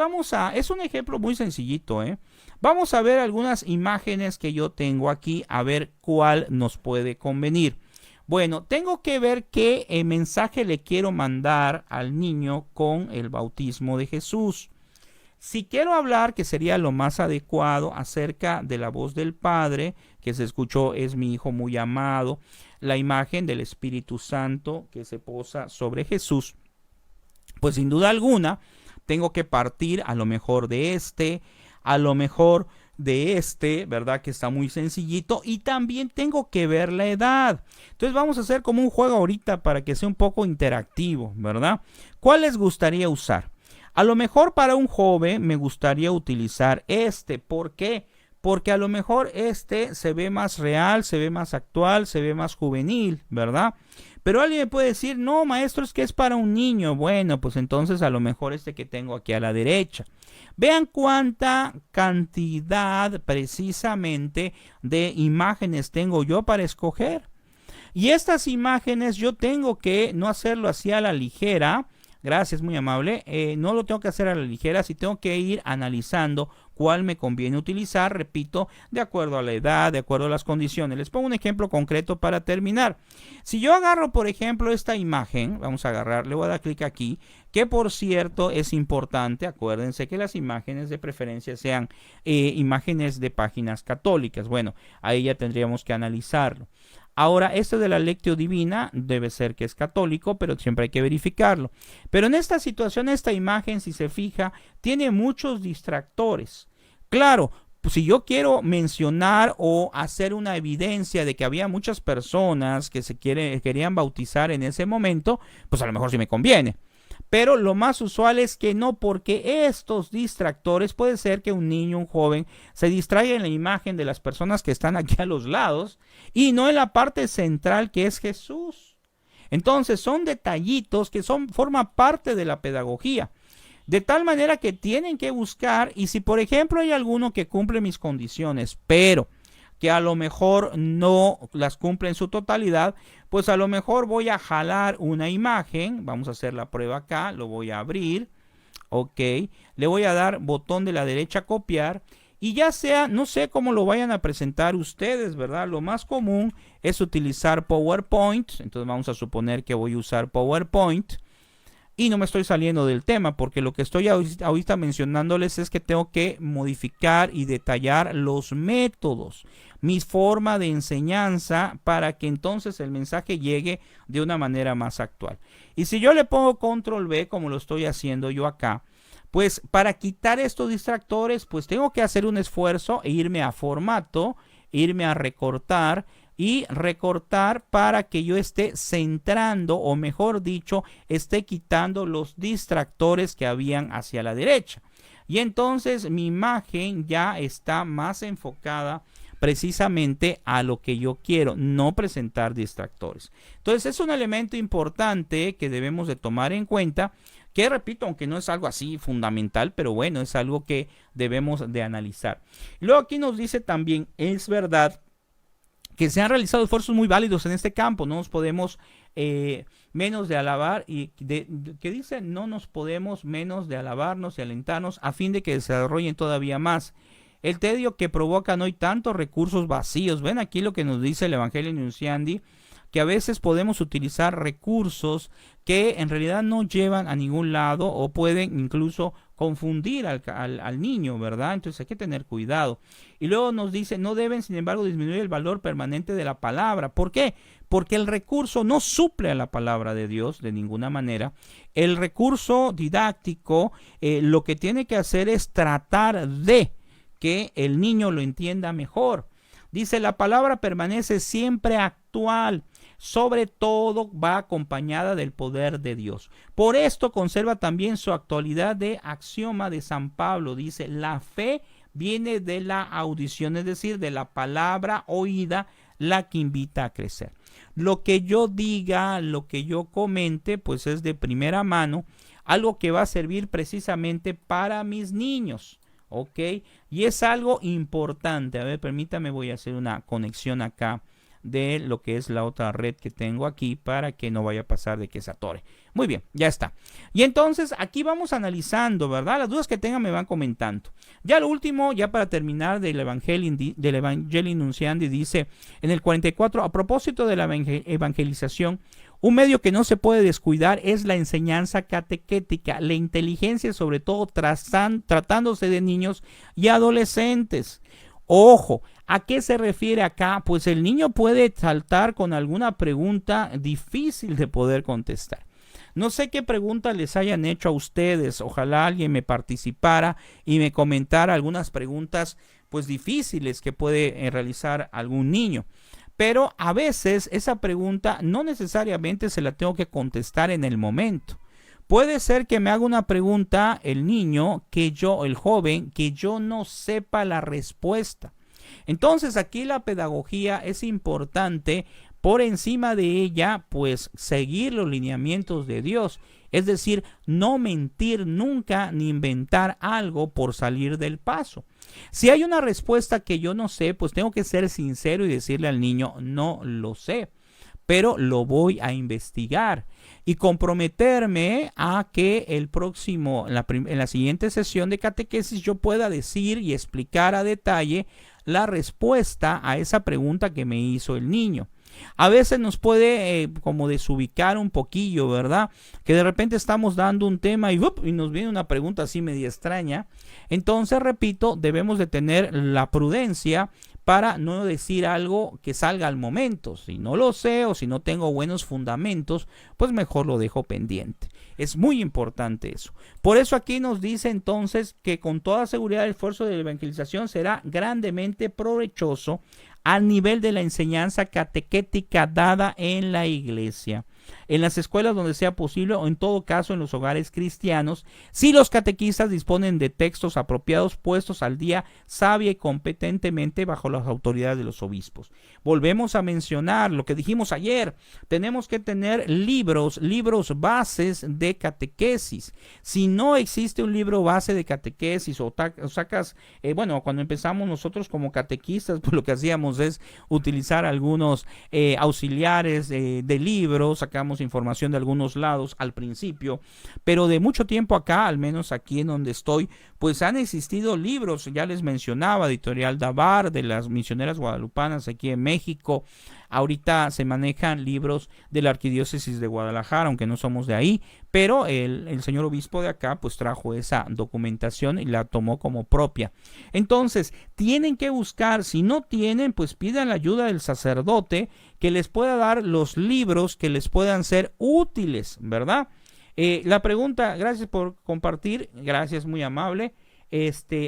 A: es un ejemplo muy sencillito, ¿eh? Vamos a ver algunas imágenes que yo tengo aquí, a ver cuál nos puede convenir. Bueno, tengo que ver qué mensaje le quiero mandar al niño con el bautismo de Jesús. Si quiero hablar, que sería lo más adecuado, acerca de la voz del Padre, que se escuchó, es mi Hijo muy amado, la imagen del Espíritu Santo que se posa sobre Jesús, pues sin duda alguna, tengo que partir a lo mejor de a lo mejor de ¿verdad? Que está muy sencillito, y también tengo que ver la edad. Entonces vamos a hacer como un juego ahorita para que sea un poco interactivo, ¿verdad? ¿Cuál les gustaría usar? A lo mejor para un joven me gustaría utilizar ¿por qué? Porque a lo mejor se ve más real, se ve más actual, se ve más juvenil, ¿verdad? Pero alguien me puede decir, no, maestro, es que es para un niño. Bueno, pues entonces a lo mejor que tengo aquí a la derecha. Vean cuánta cantidad precisamente de imágenes tengo yo para escoger. Y estas imágenes yo tengo que no hacerlo así a la ligera. Gracias, muy amable. No lo tengo que hacer a la ligera, si tengo que ir analizando cuál me conviene utilizar, repito, de acuerdo a la edad, de acuerdo a las condiciones. Les pongo un ejemplo concreto para terminar. Si yo agarro, por ejemplo, esta imagen, vamos a agarrar, le voy a dar clic aquí, que por cierto es importante, acuérdense que las imágenes de preferencia sean imágenes de páginas católicas. Bueno, ahí ya tendríamos que analizarlo. Ahora, esto de la Lectio Divina debe ser que es católico, pero siempre hay que verificarlo. Pero en esta situación, esta imagen, si se fija, tiene muchos distractores. Claro, pues si yo quiero mencionar o hacer una evidencia de que había muchas personas que querían bautizar en ese momento, pues a lo mejor sí me conviene. Pero lo más usual es que no, porque estos distractores, puede ser que un niño, un joven, se distraiga en la imagen de las personas que están aquí a los lados y no en la parte central que es Jesús. Entonces son detallitos que forman parte de la pedagogía. De tal manera que tienen que buscar, y si por ejemplo hay alguno que cumple mis condiciones, pero que a lo mejor no las cumple en su totalidad, pues a lo mejor voy a jalar una imagen, vamos a hacer la prueba acá, lo voy a abrir, ok, le voy a dar botón de la derecha copiar, y ya sea, no sé cómo lo vayan a presentar ustedes, ¿verdad? Lo más común es utilizar PowerPoint, entonces vamos a suponer que voy a usar PowerPoint, y no me estoy saliendo del tema porque lo que estoy ahorita mencionándoles es que tengo que modificar y detallar los métodos, mi forma de enseñanza para que entonces el mensaje llegue de una manera más actual. Y si yo le pongo control V como lo estoy haciendo yo acá, pues para quitar estos distractores pues tengo que hacer un esfuerzo e irme a formato, irme a recortar y recortar para que yo esté centrando, o mejor dicho, esté quitando los distractores que habían hacia la derecha. Y entonces mi imagen ya está más enfocada precisamente a lo que yo quiero, no presentar distractores. Entonces es un elemento importante que debemos de tomar en cuenta, que repito, aunque no es algo así fundamental, pero bueno, es algo que debemos de analizar. Luego aquí nos dice también, es verdad que se han realizado esfuerzos muy válidos en este campo, no nos podemos menos de alabar, y que dice, no nos podemos menos de alabarnos y alentarnos a fin de que se desarrollen todavía más. El tedio que provocan hoy tantos recursos vacíos, ven aquí lo que nos dice el Evangelio Nunciandi, que a veces podemos utilizar recursos que en realidad no llevan a ningún lado o pueden incluso confundir al niño, ¿verdad? Entonces hay que tener cuidado. Y luego nos dice, no deben sin embargo disminuir el valor permanente de la palabra. ¿Por qué? Porque el recurso no suple a la palabra de Dios de ninguna manera. El recurso didáctico lo que tiene que hacer es tratar de que el niño lo entienda mejor. Dice, la palabra permanece siempre actual. Sobre todo va acompañada del poder de Dios. Por esto conserva también su actualidad de axioma de San Pablo. Dice, la fe viene de la audición, es decir, de la palabra oída, la que invita a crecer. Lo que yo diga, lo que yo comente, pues es de primera mano, algo que va a servir precisamente para mis niños, ¿ok? Y es algo importante. A ver, permítame, voy a hacer una conexión acá de lo que es la otra red que tengo aquí para que no vaya a pasar de que se atore. Muy bien, ya está. Y entonces aquí vamos analizando, ¿verdad? Las dudas que tengan me van comentando. Ya lo último, ya para terminar, del Evangelii Nunciandi, dice en el 44, a propósito de la evangelización, un medio que no se puede descuidar es la enseñanza catequética, la inteligencia, sobre todo tratándose de niños y adolescentes. Ojo, ¿a qué se refiere acá? Pues el niño puede saltar con alguna pregunta difícil de poder contestar. No sé qué preguntas les hayan hecho a ustedes. Ojalá alguien me participara y me comentara algunas preguntas pues difíciles que puede realizar algún niño. Pero a veces esa pregunta no necesariamente se la tengo que contestar en el momento. Puede ser que me haga una pregunta el niño, el joven, que yo no sepa la respuesta. Entonces aquí la pedagogía es importante, por encima de ella, pues seguir los lineamientos de Dios. Es decir, no mentir nunca ni inventar algo por salir del paso. Si hay una respuesta que yo no sé, pues tengo que ser sincero y decirle al niño, no lo sé, pero lo voy a investigar y comprometerme a que en la siguiente sesión de catequesis yo pueda decir y explicar a detalle la respuesta a esa pregunta que me hizo el niño. A veces nos puede como desubicar un poquillo, ¿verdad? Que de repente estamos dando un tema y nos viene una pregunta así media extraña. Entonces, repito, debemos de tener la prudencia para no decir algo que salga al momento. Si no lo sé o si no tengo buenos fundamentos, pues mejor lo dejo pendiente. Es muy importante eso. Por eso aquí nos dice entonces que con toda seguridad el esfuerzo de la evangelización será grandemente provechoso al nivel de la enseñanza catequética dada en la iglesia, en las escuelas donde sea posible o en todo caso en los hogares cristianos, si los catequistas disponen de textos apropiados puestos al día sabia y competentemente bajo las autoridades de los obispos. Volvemos a mencionar lo que dijimos ayer, tenemos que tener libros bases de catequesis. Si no existe un libro base de catequesis o sacas, cuando empezamos nosotros como catequistas, pues lo que hacíamos es utilizar algunos auxiliares de libros, sacamos información de algunos lados al principio, pero de mucho tiempo acá, al menos aquí en donde estoy, pues han existido libros, ya les mencionaba, Editorial Dabar, de las misioneras guadalupanas aquí en México. Ahorita se manejan libros de la Arquidiócesis de Guadalajara, aunque no somos de ahí, pero el señor obispo de acá pues trajo esa documentación y la tomó como propia. Entonces, tienen que buscar, si no tienen, pues pidan la ayuda del sacerdote que les pueda dar los libros que les puedan ser útiles, ¿verdad? La pregunta, gracias por compartir, gracias, muy amable.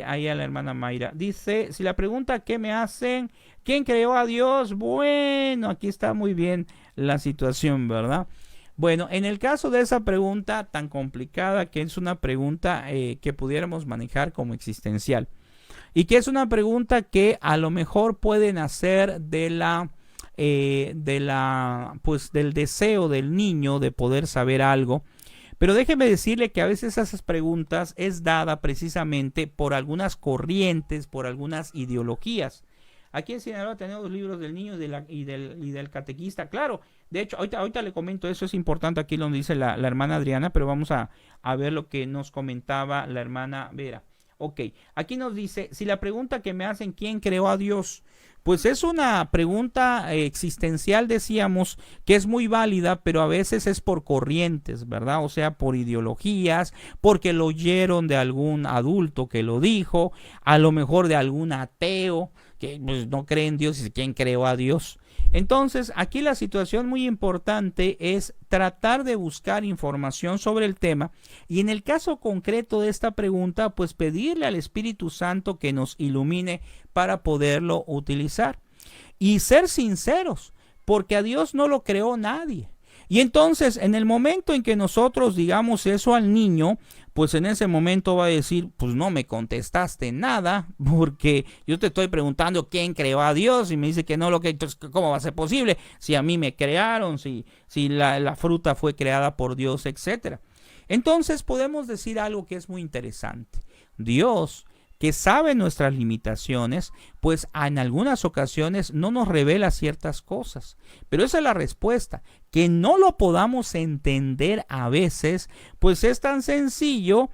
A: Ahí a la hermana Mayra. Dice, si la pregunta que me hacen, ¿quién creó a Dios? Bueno, aquí está muy bien la situación, ¿verdad? Bueno, en el caso de esa pregunta tan complicada, que es una pregunta que pudiéramos manejar como existencial, y que es una pregunta que a lo mejor puede nacer del deseo del niño de poder saber algo. Pero déjeme decirle que a veces esas preguntas es dada precisamente por algunas corrientes, por algunas ideologías. Aquí en Sinaloa tenemos libros del niño y del catequista. Claro, de hecho, ahorita le comento, eso es importante aquí donde dice la hermana Adriana, pero vamos a ver lo que nos comentaba la hermana Vera. Ok, aquí nos dice, si la pregunta que me hacen, ¿quién creó a Dios? Pues es una pregunta existencial, decíamos, que es muy válida, pero a veces es por corrientes, ¿verdad? O sea, por ideologías, porque lo oyeron de algún adulto que lo dijo, a lo mejor de algún ateo que pues, no cree en Dios y quién creó a Dios. Entonces, aquí la situación muy importante es tratar de buscar información sobre el tema y en el caso concreto de esta pregunta, pues pedirle al Espíritu Santo que nos ilumine para poderlo utilizar. Y ser sinceros, porque a Dios no lo creó nadie. Y entonces, en el momento en que nosotros digamos eso al niño, pues en ese momento va a decir, pues no me contestaste nada, porque yo te estoy preguntando quién creó a Dios y me dice que no lo que, entonces ¿cómo va a ser posible? Si a mí me crearon, si la fruta fue creada por Dios, etcétera. Entonces podemos decir algo que es muy interesante. Dios, que sabe nuestras limitaciones, pues en algunas ocasiones no nos revela ciertas cosas. Pero esa es la respuesta. Que no lo podamos entender a veces, pues es tan sencillo.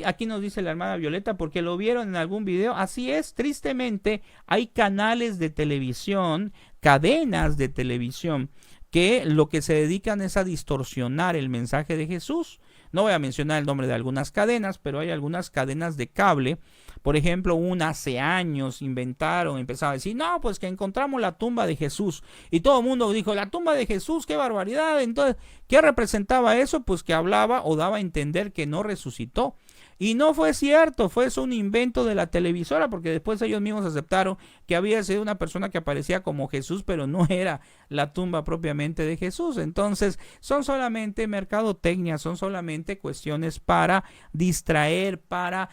A: Aquí nos dice la hermana Violeta, porque lo vieron en algún video. Así es, tristemente, hay canales de televisión, cadenas de televisión, que lo que se dedican es a distorsionar el mensaje de Jesús. No voy a mencionar el nombre de algunas cadenas, pero hay algunas cadenas de cable. Por ejemplo, hace años empezaba a decir, no, pues que encontramos la tumba de Jesús. Y todo el mundo dijo, la tumba de Jesús, qué barbaridad. Entonces, ¿qué representaba eso? Pues que hablaba o daba a entender que no resucitó. Y no fue cierto, fue eso un invento de la televisora, porque después ellos mismos aceptaron que había sido una persona que aparecía como Jesús, pero no era la tumba propiamente de Jesús. Entonces, son solamente mercadotecnia, son solamente cuestiones para distraer, para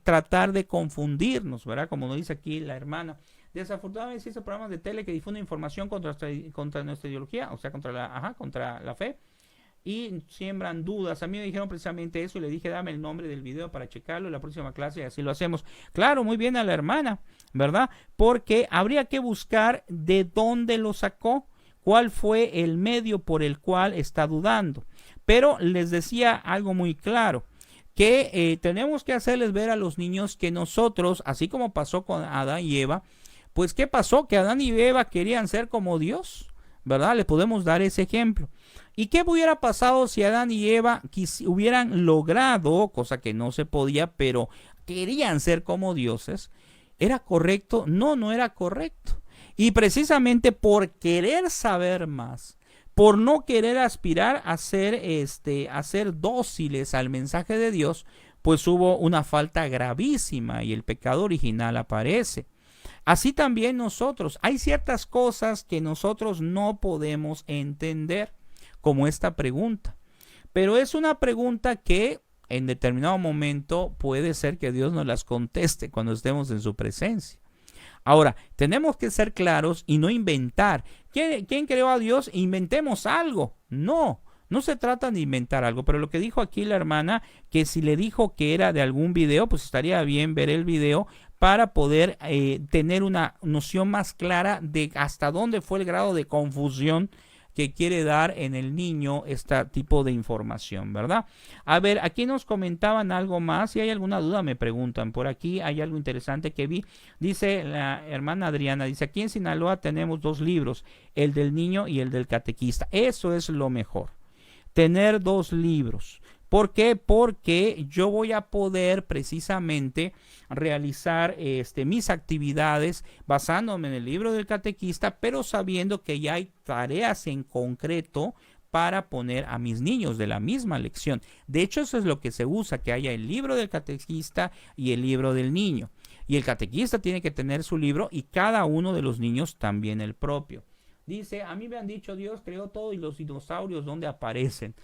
A: tratar de confundirnos, ¿verdad? Como nos dice aquí la hermana. Desafortunadamente existen programas de tele que difunden información contra nuestra ideología, o sea, contra la fe, y siembran dudas. A mí me dijeron precisamente eso y le dije, dame el nombre del video para checarlo en la próxima clase y así lo hacemos. Claro, muy bien a la hermana, ¿verdad? Porque habría que buscar de dónde lo sacó, cuál fue el medio por el cual está dudando. Pero les decía algo muy claro, que tenemos que hacerles ver a los niños que nosotros, así como pasó con Adán y Eva, pues ¿qué pasó? Que Adán y Eva querían ser como Dios, ¿verdad? Le podemos dar ese ejemplo. ¿Y qué hubiera pasado si Adán y Eva hubieran logrado, cosa que no se podía, pero querían ser como dioses? ¿Era correcto? No, no era correcto. Y precisamente por querer saber más, por no querer aspirar a ser dóciles al mensaje de Dios, pues hubo una falta gravísima y el pecado original aparece. Así también nosotros, hay ciertas cosas que nosotros no podemos entender, como esta pregunta. Pero es una pregunta que en determinado momento puede ser que Dios nos las conteste cuando estemos en su presencia. Ahora, tenemos que ser claros y no inventar. ¿Quién creó a Dios? Inventemos algo. No, no se trata de inventar algo, pero lo que dijo aquí la hermana, que si le dijo que era de algún video, pues estaría bien ver el video para poder tener una noción más clara de hasta dónde fue el grado de confusión que quiere dar en el niño este tipo de información, ¿verdad? A ver, aquí nos comentaban algo más. Si hay alguna duda me preguntan. Por aquí hay algo interesante que vi. Dice la hermana Adriana, dice, aquí en Sinaloa tenemos 2 libros, el del niño y el del catequista. Eso es lo mejor, tener 2 libros. ¿Por qué? Porque yo voy a poder precisamente realizar mis actividades basándome en el libro del catequista, pero sabiendo que ya hay tareas en concreto para poner a mis niños de la misma lección. De hecho, eso es lo que se usa, que haya el libro del catequista y el libro del niño. Y el catequista tiene que tener su libro y cada uno de los niños también el propio. Dice, a mí me han dicho, Dios creó todo y los dinosaurios, ¿dónde aparecen?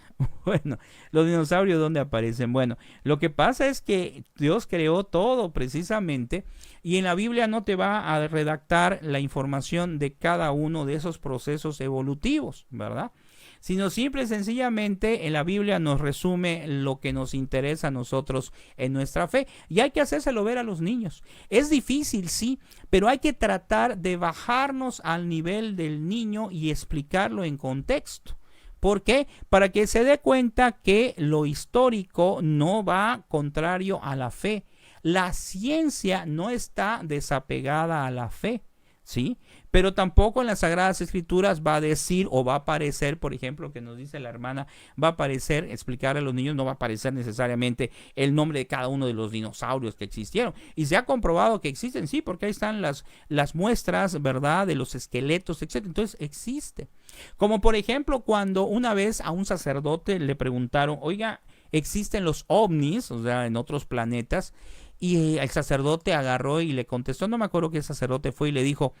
A: Bueno, los dinosaurios, ¿dónde aparecen? Bueno, lo que pasa es que Dios creó todo precisamente y en la Biblia no te va a redactar la información de cada uno de esos procesos evolutivos, ¿verdad? Sino simple y sencillamente en la Biblia nos resume lo que nos interesa a nosotros en nuestra fe. Y hay que hacérselo ver a los niños. Es difícil, sí, pero hay que tratar de bajarnos al nivel del niño y explicarlo en contexto. ¿Por qué? Para que se dé cuenta que lo histórico no va contrario a la fe. La ciencia no está desapegada a la fe, ¿sí? Pero tampoco en las Sagradas Escrituras va a decir o va a aparecer, por ejemplo, que nos dice la hermana, va a aparecer, explicar a los niños, no va a aparecer necesariamente el nombre de cada uno de los dinosaurios que existieron. Y se ha comprobado que existen, sí, porque ahí están las muestras, ¿verdad?, de los esqueletos, etc. Entonces existe. Como por ejemplo, cuando una vez a un sacerdote le preguntaron, oiga, ¿existen los ovnis, o sea, en otros planetas? Y el sacerdote agarró y le contestó, no me acuerdo qué sacerdote fue, y le dijo,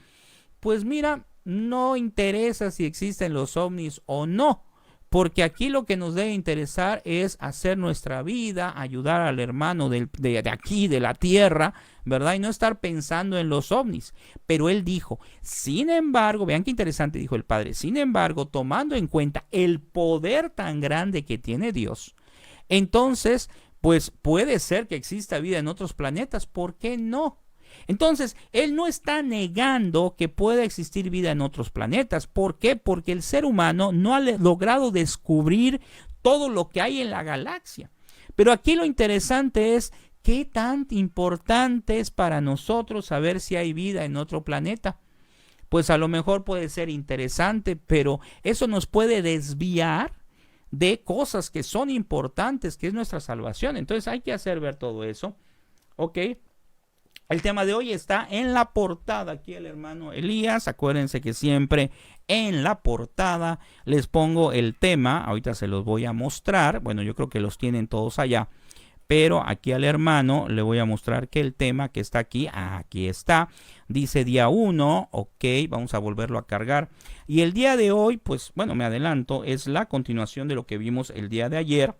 A: pues mira, no interesa si existen los ovnis o no, porque aquí lo que nos debe interesar es hacer nuestra vida, ayudar al hermano de aquí, de la tierra, ¿verdad? Y no estar pensando en los ovnis. Pero él dijo, sin embargo, vean qué interesante dijo el padre, sin embargo, tomando en cuenta el poder tan grande que tiene Dios, Entonces, pues puede ser que exista vida en otros planetas, ¿por qué no? Entonces, él no está negando que pueda existir vida en otros planetas. ¿Por qué? Porque el ser humano no ha logrado descubrir todo lo que hay en la galaxia. Pero aquí lo interesante es qué tan importante es para nosotros saber si hay vida en otro planeta. Pues a lo mejor puede ser interesante, pero eso nos puede desviar de cosas que son importantes, que es nuestra salvación. Entonces hay que hacer ver todo eso. Ok. El tema de hoy está en la portada. Aquí el hermano Elías. Acuérdense que siempre en la portada les pongo el tema. Ahorita se los voy a mostrar. Bueno, yo creo que los tienen todos allá. Pero aquí al hermano le voy a mostrar que el tema que está aquí, aquí está, dice día 1, ok, vamos a volverlo a cargar. Y el día de hoy, pues bueno, me adelanto, es la continuación de lo que vimos el día de ayer.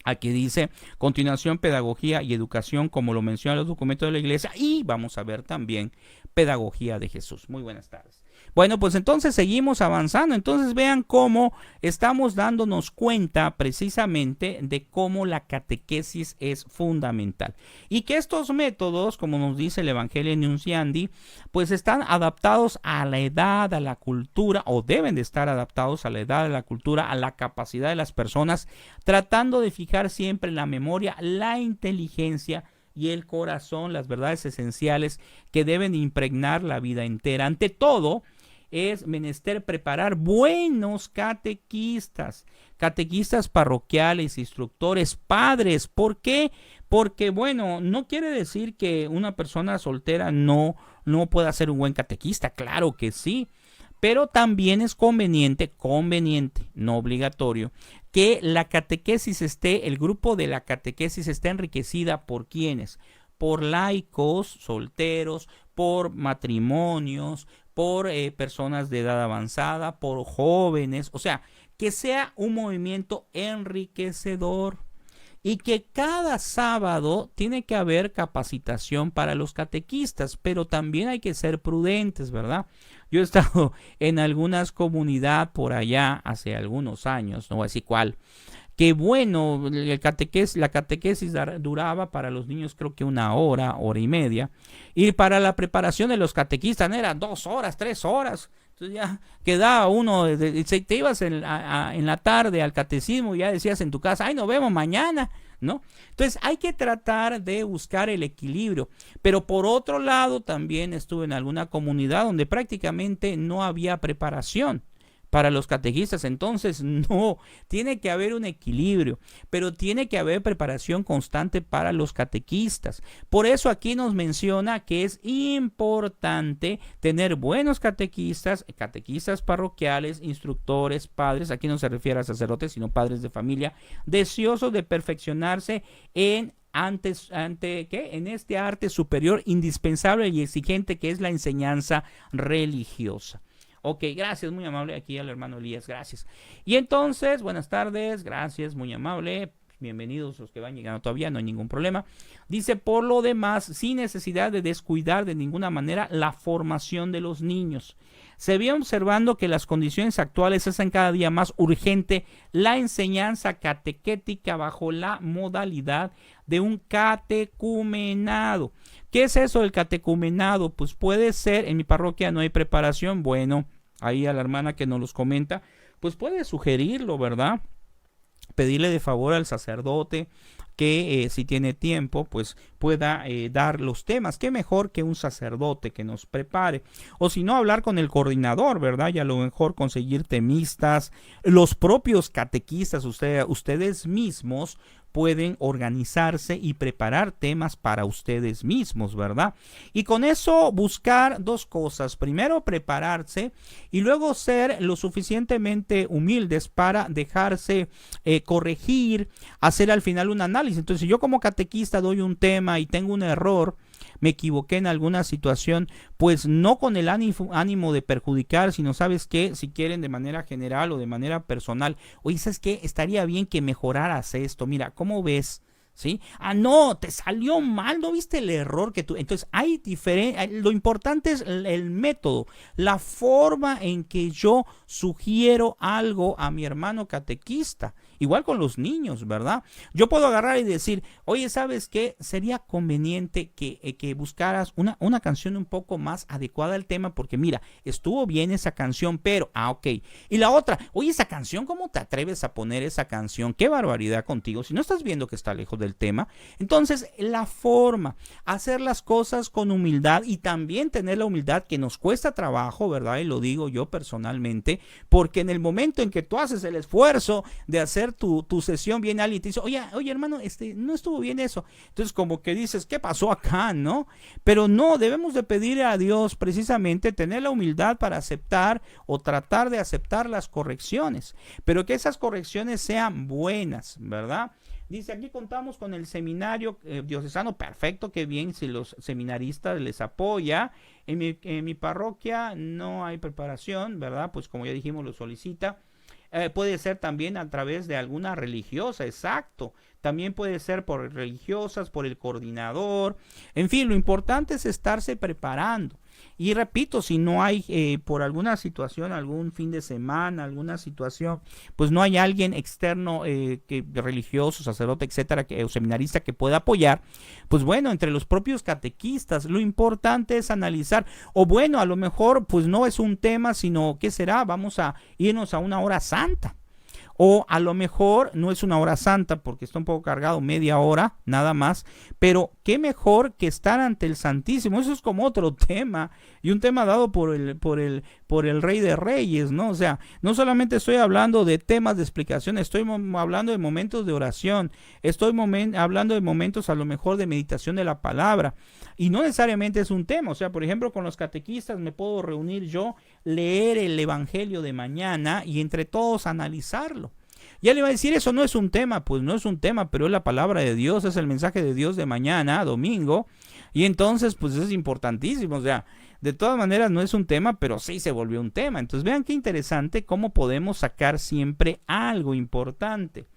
A: Aquí dice continuación, pedagogía y educación, como lo mencionan los documentos de la iglesia. Y vamos a ver también pedagogía de Jesús. Muy buenas tardes. Bueno, pues entonces seguimos avanzando. Entonces vean cómo estamos dándonos cuenta precisamente de cómo la catequesis es fundamental. Y que estos métodos, como nos dice el Evangelio Nunciandi, pues están adaptados a la edad, a la cultura, o deben de estar adaptados a la edad, a la cultura, a la capacidad de las personas, tratando de fijar siempre en la memoria, la inteligencia y el corazón, las verdades esenciales que deben impregnar la vida entera. Ante todo, es menester preparar buenos catequistas, catequistas parroquiales, instructores, padres. ¿Por qué? Porque, bueno, no quiere decir que una persona soltera no pueda ser un buen catequista, claro que sí, pero también es conveniente, no obligatorio, que la catequesis el grupo de la catequesis esté enriquecida por ¿quiénes? Por laicos, solteros, por matrimonios, por personas de edad avanzada, por jóvenes, o sea, que sea un movimiento enriquecedor. Y que cada sábado tiene que haber capacitación para los catequistas, pero también hay que ser prudentes, ¿verdad? Yo he estado en algunas comunidades por allá hace algunos años, no voy a decir cuál, que bueno, la catequesis duraba para los niños creo que 1 hora, hora y media, y para la preparación de los catequistas eran 2 horas, 3 horas. Entonces ya quedaba uno, te ibas en la tarde al catecismo y ya decías en tu casa, ay, nos vemos mañana, ¿no? Entonces hay que tratar de buscar el equilibrio. Pero por otro lado también estuve en alguna comunidad donde prácticamente no había preparación para los catequistas. Entonces no, tiene que haber un equilibrio, pero tiene que haber preparación constante para los catequistas. Por eso aquí nos menciona que es importante tener buenos catequistas, catequistas parroquiales, instructores, padres. Aquí no se refiere a sacerdotes, sino padres de familia, deseosos de perfeccionarse en este arte superior, indispensable y exigente que es la enseñanza religiosa. Ok, gracias, muy amable aquí al hermano Elías, gracias. Y entonces, buenas tardes, gracias, muy amable. Bienvenidos los que van llegando todavía, no hay ningún problema. Dice, por lo demás, sin necesidad de descuidar de ninguna manera la formación de los niños. Se viene observando que las condiciones actuales hacen cada día más urgente la enseñanza catequética bajo la modalidad de un catecumenado. ¿Qué es eso del catecumenado? Pues puede ser, en mi parroquia no hay preparación, bueno, ahí a la hermana que nos los comenta, pues puede sugerirlo, ¿verdad? Pedirle de favor al sacerdote que si tiene tiempo pues pueda dar los temas. Qué mejor que un sacerdote que nos prepare, o si no hablar con el coordinador, ¿verdad? Y a lo mejor conseguir temistas, los propios catequistas, ustedes mismos pueden organizarse y preparar temas para ustedes mismos, ¿verdad? Y con eso buscar 2 cosas. Primero, prepararse y luego ser lo suficientemente humildes para dejarse corregir, hacer al final un análisis. Entonces, si yo como catequista doy un tema y tengo un error, me equivoqué en alguna situación, pues no con el ánimo de perjudicar, sino sabes qué, si quieren de manera general o de manera personal, oye, ¿sabes qué? Estaría bien que mejoraras esto, mira, ¿cómo ves? ¿Sí? Ah, no, te salió mal, ¿no viste el error que tú? Entonces hay lo importante es el método, la forma en que yo sugiero algo a mi hermano catequista. Igual con los niños, ¿verdad? Yo puedo agarrar y decir, oye, ¿sabes qué? Sería conveniente que buscaras una canción un poco más adecuada al tema, porque mira, estuvo bien esa canción, pero, ok. Y la otra, oye, esa canción, ¿cómo te atreves a poner esa canción? Qué barbaridad contigo, si no estás viendo que está lejos del tema. Entonces, la forma, hacer las cosas con humildad y también tener la humildad que nos cuesta trabajo, ¿verdad? Y lo digo yo personalmente, porque en el momento en que tú haces el esfuerzo de hacer tu sesión bien, alguien te dice, oye hermano, no estuvo bien eso. Entonces como que dices, ¿qué pasó acá, no? Pero no, debemos de pedir a Dios precisamente tener la humildad para aceptar o tratar de aceptar las correcciones, pero que esas correcciones sean buenas, ¿verdad? Dice, aquí contamos con el seminario diocesano, perfecto, qué bien si los seminaristas les apoya. En mi parroquia no hay preparación, ¿verdad? Pues como ya dijimos, lo solicita. Puede ser también a través de alguna religiosa, exacto. También puede ser por religiosas, por el coordinador. En fin, lo importante es estarse preparando. Y repito, si no hay por alguna situación, algún fin de semana, alguna situación, pues no hay alguien externo religioso, sacerdote, etcétera, o seminarista que pueda apoyar, pues bueno, entre los propios catequistas, lo importante es analizar, o bueno, a lo mejor pues no es un tema, sino, ¿qué será? Vamos a irnos a una hora santa. O a lo mejor no es una hora santa porque está un poco cargado, media hora, nada más. Pero qué mejor que estar ante el Santísimo. Eso es como otro tema. Y un tema dado por el Rey de Reyes, ¿no? O sea, no solamente estoy hablando de temas de explicación, estoy hablando de momentos de oración. Estoy hablando de momentos a lo mejor de meditación de la palabra. Y no necesariamente es un tema. O sea, por ejemplo, con los catequistas me puedo reunir yo, leer el Evangelio de mañana y entre todos analizarlo. Ya le va a decir, eso no es un tema, pues no es un tema, pero es la palabra de Dios, es el mensaje de Dios de mañana, domingo, y entonces pues es importantísimo, o sea, de todas maneras no es un tema, pero sí se volvió un tema. Entonces vean qué interesante cómo podemos sacar siempre algo importante.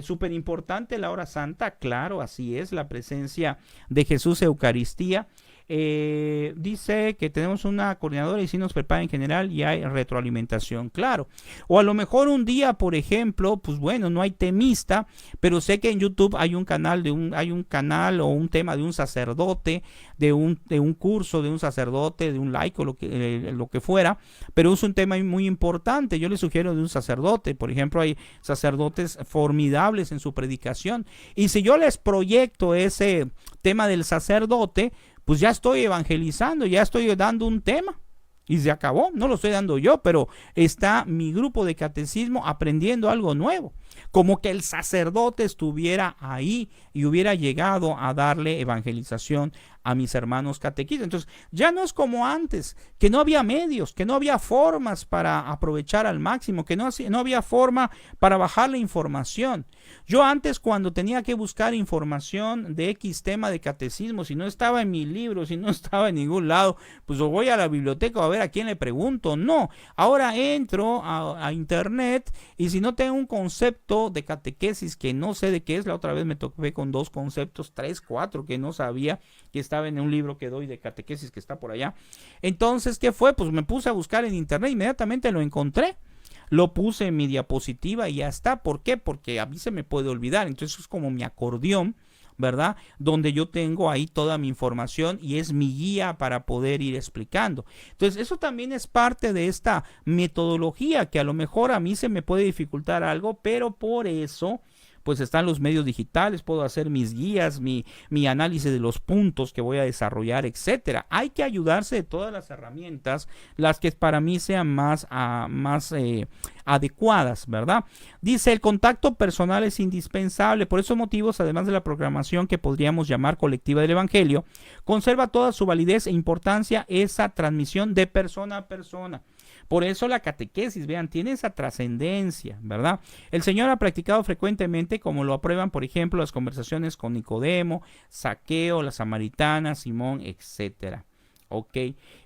A: Súper importante la hora santa, claro, así es, la presencia de Jesús Eucaristía. Dice que tenemos una coordinadora y si nos prepara en general y hay retroalimentación, claro. O a lo mejor un día, por ejemplo, pues bueno, no hay temista, pero sé que en YouTube hay un canal hay un canal o un tema de un sacerdote, de un curso de un sacerdote, de un laico, lo que fuera, pero es un tema muy importante. Yo les sugiero de un sacerdote, por ejemplo, hay sacerdotes formidables en su predicación, y si yo les proyecto ese tema del sacerdote, pues ya estoy evangelizando, ya estoy dando un tema y se acabó. No lo estoy dando yo, pero está mi grupo de catecismo aprendiendo algo nuevo. Como que el sacerdote estuviera ahí y hubiera llegado a darle evangelización a mis hermanos catequistas. Entonces, ya no es como antes, que no había medios, que no había formas para aprovechar al máximo, que no había forma para bajar la información. Yo antes, cuando tenía que buscar información de X tema de catecismo, si no estaba en mi libro, si no estaba en ningún lado, pues voy a la biblioteca a ver a quién le pregunto. No, ahora entro a internet y si no tengo un concepto de catequesis que no sé de qué es, la otra vez me topé con 2 conceptos, 3, 4 que no sabía, que estaba en un libro que doy de catequesis que está por allá. Entonces, ¿qué fue? Pues me puse a buscar en internet, inmediatamente lo encontré. Lo puse en mi diapositiva y ya está. ¿Por qué? Porque a mí se me puede olvidar. Entonces es como mi acordeón, ¿verdad? Donde yo tengo ahí toda mi información y es mi guía para poder ir explicando. Entonces eso también es parte de esta metodología que a lo mejor a mí se me puede dificultar algo, pero por eso pues están los medios digitales, puedo hacer mis guías, mi análisis de los puntos que voy a desarrollar, etcétera. Hay que ayudarse de todas las herramientas, las que para mí sean más adecuadas, ¿verdad? Dice, el contacto personal es indispensable. Por esos motivos, además de la programación que podríamos llamar colectiva del Evangelio, conserva toda su validez e importancia esa transmisión de persona a persona. Por eso la catequesis, vean, tiene esa trascendencia, ¿verdad? El Señor ha practicado frecuentemente, como lo aprueban, por ejemplo, las conversaciones con Nicodemo, Zaqueo, la samaritana, Simón, etcétera. ¿Ok?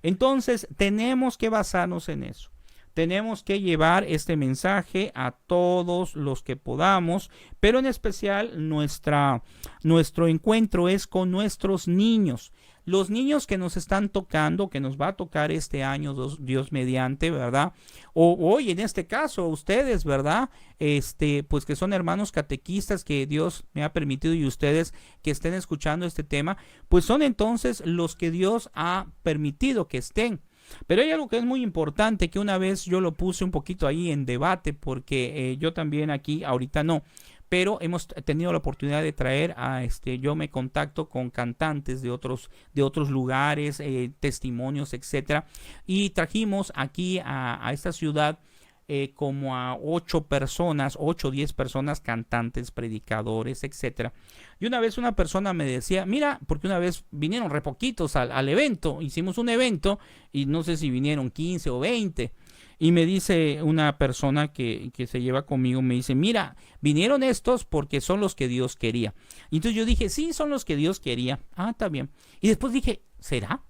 A: Entonces, tenemos que basarnos en eso. tenemos que llevar este mensaje a todos los que podamos, pero en especial nuestro encuentro es con nuestros niños. Los niños que nos están tocando, que nos va a tocar este año, Dios mediante, ¿verdad? O hoy, en este caso, ustedes, ¿verdad? Pues que son hermanos catequistas que Dios me ha permitido, y ustedes que estén escuchando este tema, pues son entonces los que Dios ha permitido que estén. Pero hay algo que es muy importante, que una vez yo lo puse un poquito ahí en debate, porque yo también aquí, ahorita no, pero hemos tenido la oportunidad de traer yo me contacto con cantantes de otros lugares, testimonios, etcétera, y trajimos aquí a esta ciudad como a 8 o 10 personas, cantantes, predicadores, etcétera. Y una vez una persona me decía, mira, porque una vez vinieron re poquitos al evento, hicimos un evento y no sé si vinieron 15 o 20. Y me dice una persona que se lleva conmigo, me dice, mira, vinieron estos porque son los que Dios quería. Y entonces yo dije, sí, son los que Dios quería. Ah, está bien. Y después dije, ¿será?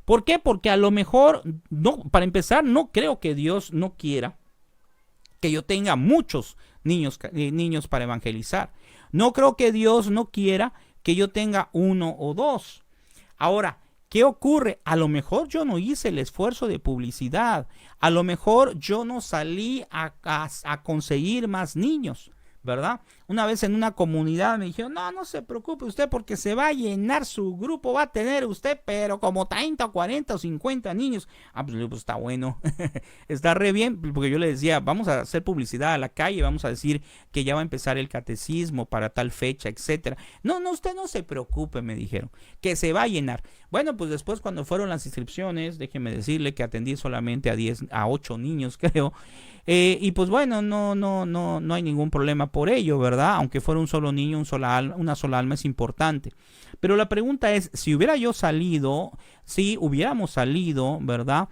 A: ¿Por qué? Porque a lo mejor, no, para empezar, no creo que Dios no quiera que yo tenga muchos niños para evangelizar. No creo que Dios no quiera que yo tenga 1 o 2. Ahora, ¿qué ocurre? A lo mejor yo no hice el esfuerzo de publicidad. A lo mejor yo no salí a conseguir más niños, ¿verdad? Una vez en una comunidad me dijeron, no se preocupe usted porque se va a llenar su grupo, va a tener usted, pero como 30 o 40 o 50 niños. Ah, pues está bueno, está re bien, porque yo le decía, vamos a hacer publicidad a la calle, vamos a decir que ya va a empezar el catecismo para tal fecha, etcétera. No, usted no se preocupe, me dijeron, que se va a llenar. Bueno, pues después cuando fueron las inscripciones, déjeme decirle que atendí solamente a 8 niños, creo. Y pues bueno, no hay ningún problema por ello, ¿verdad? Aunque fuera un solo niño, una sola alma es importante. Pero la pregunta es, si hubiéramos salido, ¿verdad?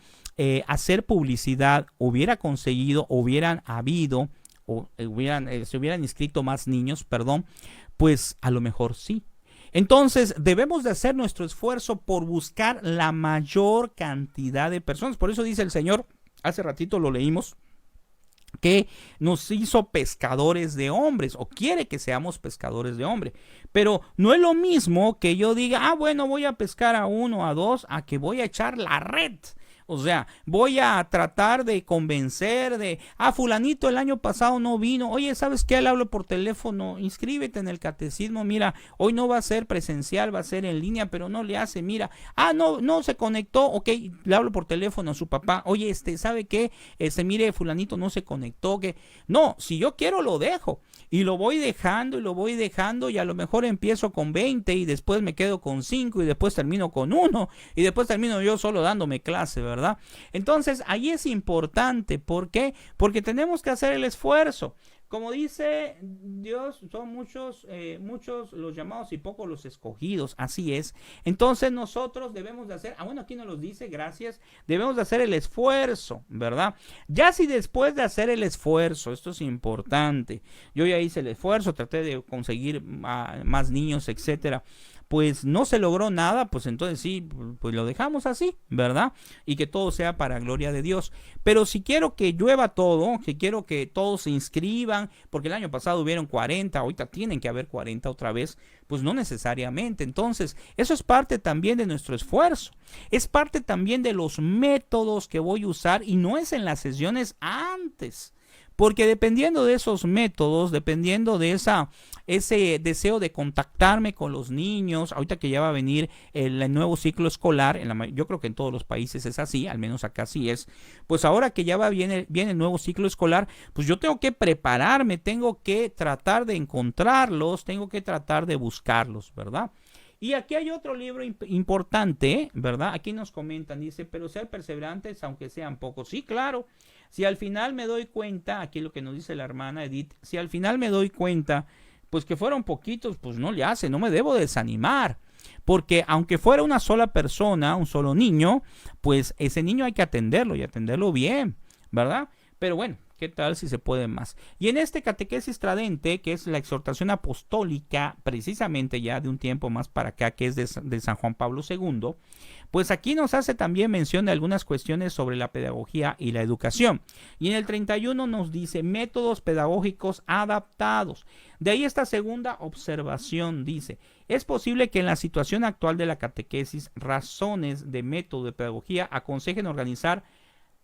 A: Hacer publicidad, hubiera conseguido, hubieran habido, se hubieran inscrito más niños, perdón, pues a lo mejor sí. Entonces debemos de hacer nuestro esfuerzo por buscar la mayor cantidad de personas. Por eso dice el Señor, hace ratito lo leímos, que nos hizo pescadores de hombres, o quiere que seamos pescadores de hombres. Pero no es lo mismo que yo diga, bueno, voy a pescar a 1, a 2, a que voy a echar la red. O sea, voy a tratar de convencer fulanito el año pasado no vino. Oye, ¿sabes qué? Le hablo por teléfono, inscríbete en el catecismo. Mira, hoy no va a ser presencial, va a ser en línea, pero no le hace. Mira, no se conectó. Ok, le hablo por teléfono a su papá. Oye, ¿sabe qué? Mire, fulanito no se conectó. No, si yo quiero lo dejo. Y lo voy dejando y a lo mejor empiezo con 20 y después me quedo con 5 y después termino con 1 y después termino yo solo dándome clase, ¿verdad? Entonces, ahí es importante. ¿Por qué? Porque tenemos que hacer el esfuerzo. Como dice Dios, son muchos los llamados y pocos los escogidos. Así es. Entonces nosotros debemos de hacer, aquí nos lo dice, gracias, debemos de hacer el esfuerzo, ¿verdad? Ya si después de hacer el esfuerzo, esto es importante, yo ya hice el esfuerzo, traté de conseguir más niños, etcétera, pues no se logró nada, pues entonces sí, pues lo dejamos así, ¿verdad? Y que todo sea para gloria de Dios. Pero si quiero que llueva todo, si quiero que todos se inscriban, porque el año pasado hubieron 40, ahorita tienen que haber 40 otra vez, pues no necesariamente. Entonces, eso es parte también de nuestro esfuerzo. Es parte también de los métodos que voy a usar y no es en las sesiones antes. Porque dependiendo de esos métodos, dependiendo de ese deseo de contactarme con los niños, ahorita que ya va a venir el nuevo ciclo escolar, yo creo que en todos los países es así, al menos acá sí es, pues ahora que ya viene el nuevo ciclo escolar, pues yo tengo que prepararme, tengo que tratar de encontrarlos, tengo que tratar de buscarlos, ¿verdad? Y aquí hay otro libro importante, ¿verdad? Aquí nos comentan, dice, pero ser perseverantes aunque sean pocos. Sí, claro. Si al final me doy cuenta, aquí lo que nos dice la hermana Edith, si al final me doy cuenta, pues que fueron poquitos, pues no le hace, no me debo desanimar. Porque aunque fuera una sola persona, un solo niño, pues ese niño hay que atenderlo y atenderlo bien, ¿verdad? Pero bueno, ¿qué tal si se puede más? Y en este catequesis tradente, que es la exhortación apostólica, precisamente ya de un tiempo más para acá, que es de San Juan Pablo II, Pues aquí nos hace también mención de algunas cuestiones sobre la pedagogía y la educación. Y en el 31 nos dice métodos pedagógicos adaptados. De ahí esta segunda observación dice, es posible que en la situación actual de la catequesis, razones de método de pedagogía aconsejen organizar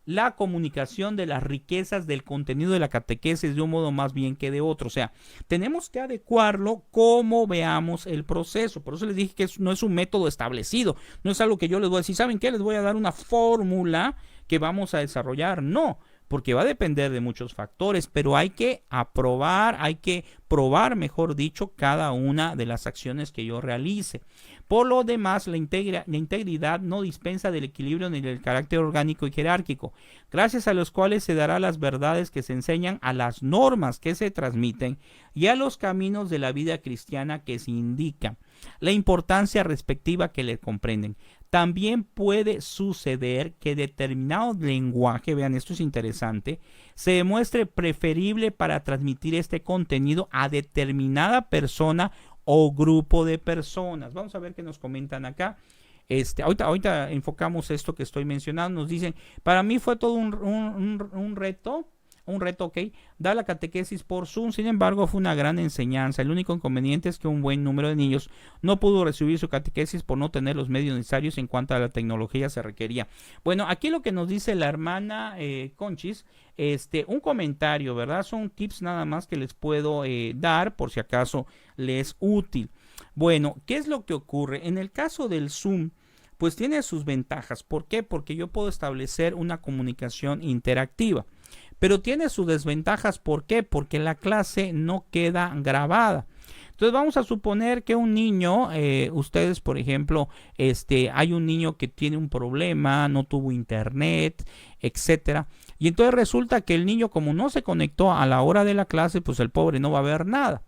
A: la comunicación de las riquezas del contenido de la catequesis de un modo más bien que de otro. O sea, tenemos que adecuarlo como veamos el proceso. Por eso les dije que no es un método establecido. No es algo que yo les voy a decir, ¿saben qué? Les voy a dar una fórmula que vamos a desarrollar. No, porque va a depender de muchos factores, pero hay que probar, mejor dicho, cada una de las acciones que yo realice. Por lo demás, la integridad no dispensa del equilibrio ni del carácter orgánico y jerárquico, gracias a los cuales se dará las verdades que se enseñan, a las normas que se transmiten y a los caminos de la vida cristiana que se indican, la importancia respectiva que le comprenden. También puede suceder que determinado lenguaje, vean, esto es interesante, se demuestre preferible para transmitir este contenido a determinada persona o grupo de personas. Vamos a ver qué nos comentan acá. Ahorita enfocamos esto que estoy mencionando. Nos dicen, para mí fue todo un reto, ok, dar la catequesis por Zoom. Sin embargo, fue una gran enseñanza. El único inconveniente es que un buen número de niños no pudo recibir su catequesis por no tener los medios necesarios en cuanto a la tecnología se requería. Bueno, aquí lo que nos dice la hermana Conchis, un comentario, ¿verdad? Son tips nada más que les puedo dar por si acaso les es útil. Bueno, ¿qué es lo que ocurre? En el caso del Zoom, pues tiene sus ventajas. ¿Por qué? Porque yo puedo establecer una comunicación interactiva. Pero tiene sus desventajas. ¿Por qué? Porque la clase no queda grabada. Entonces vamos a suponer que un niño, ustedes por ejemplo, hay un niño que tiene un problema, no tuvo internet, etcétera. Y entonces resulta que el niño, como no se conectó a la hora de la clase, pues el pobre no va a ver nada.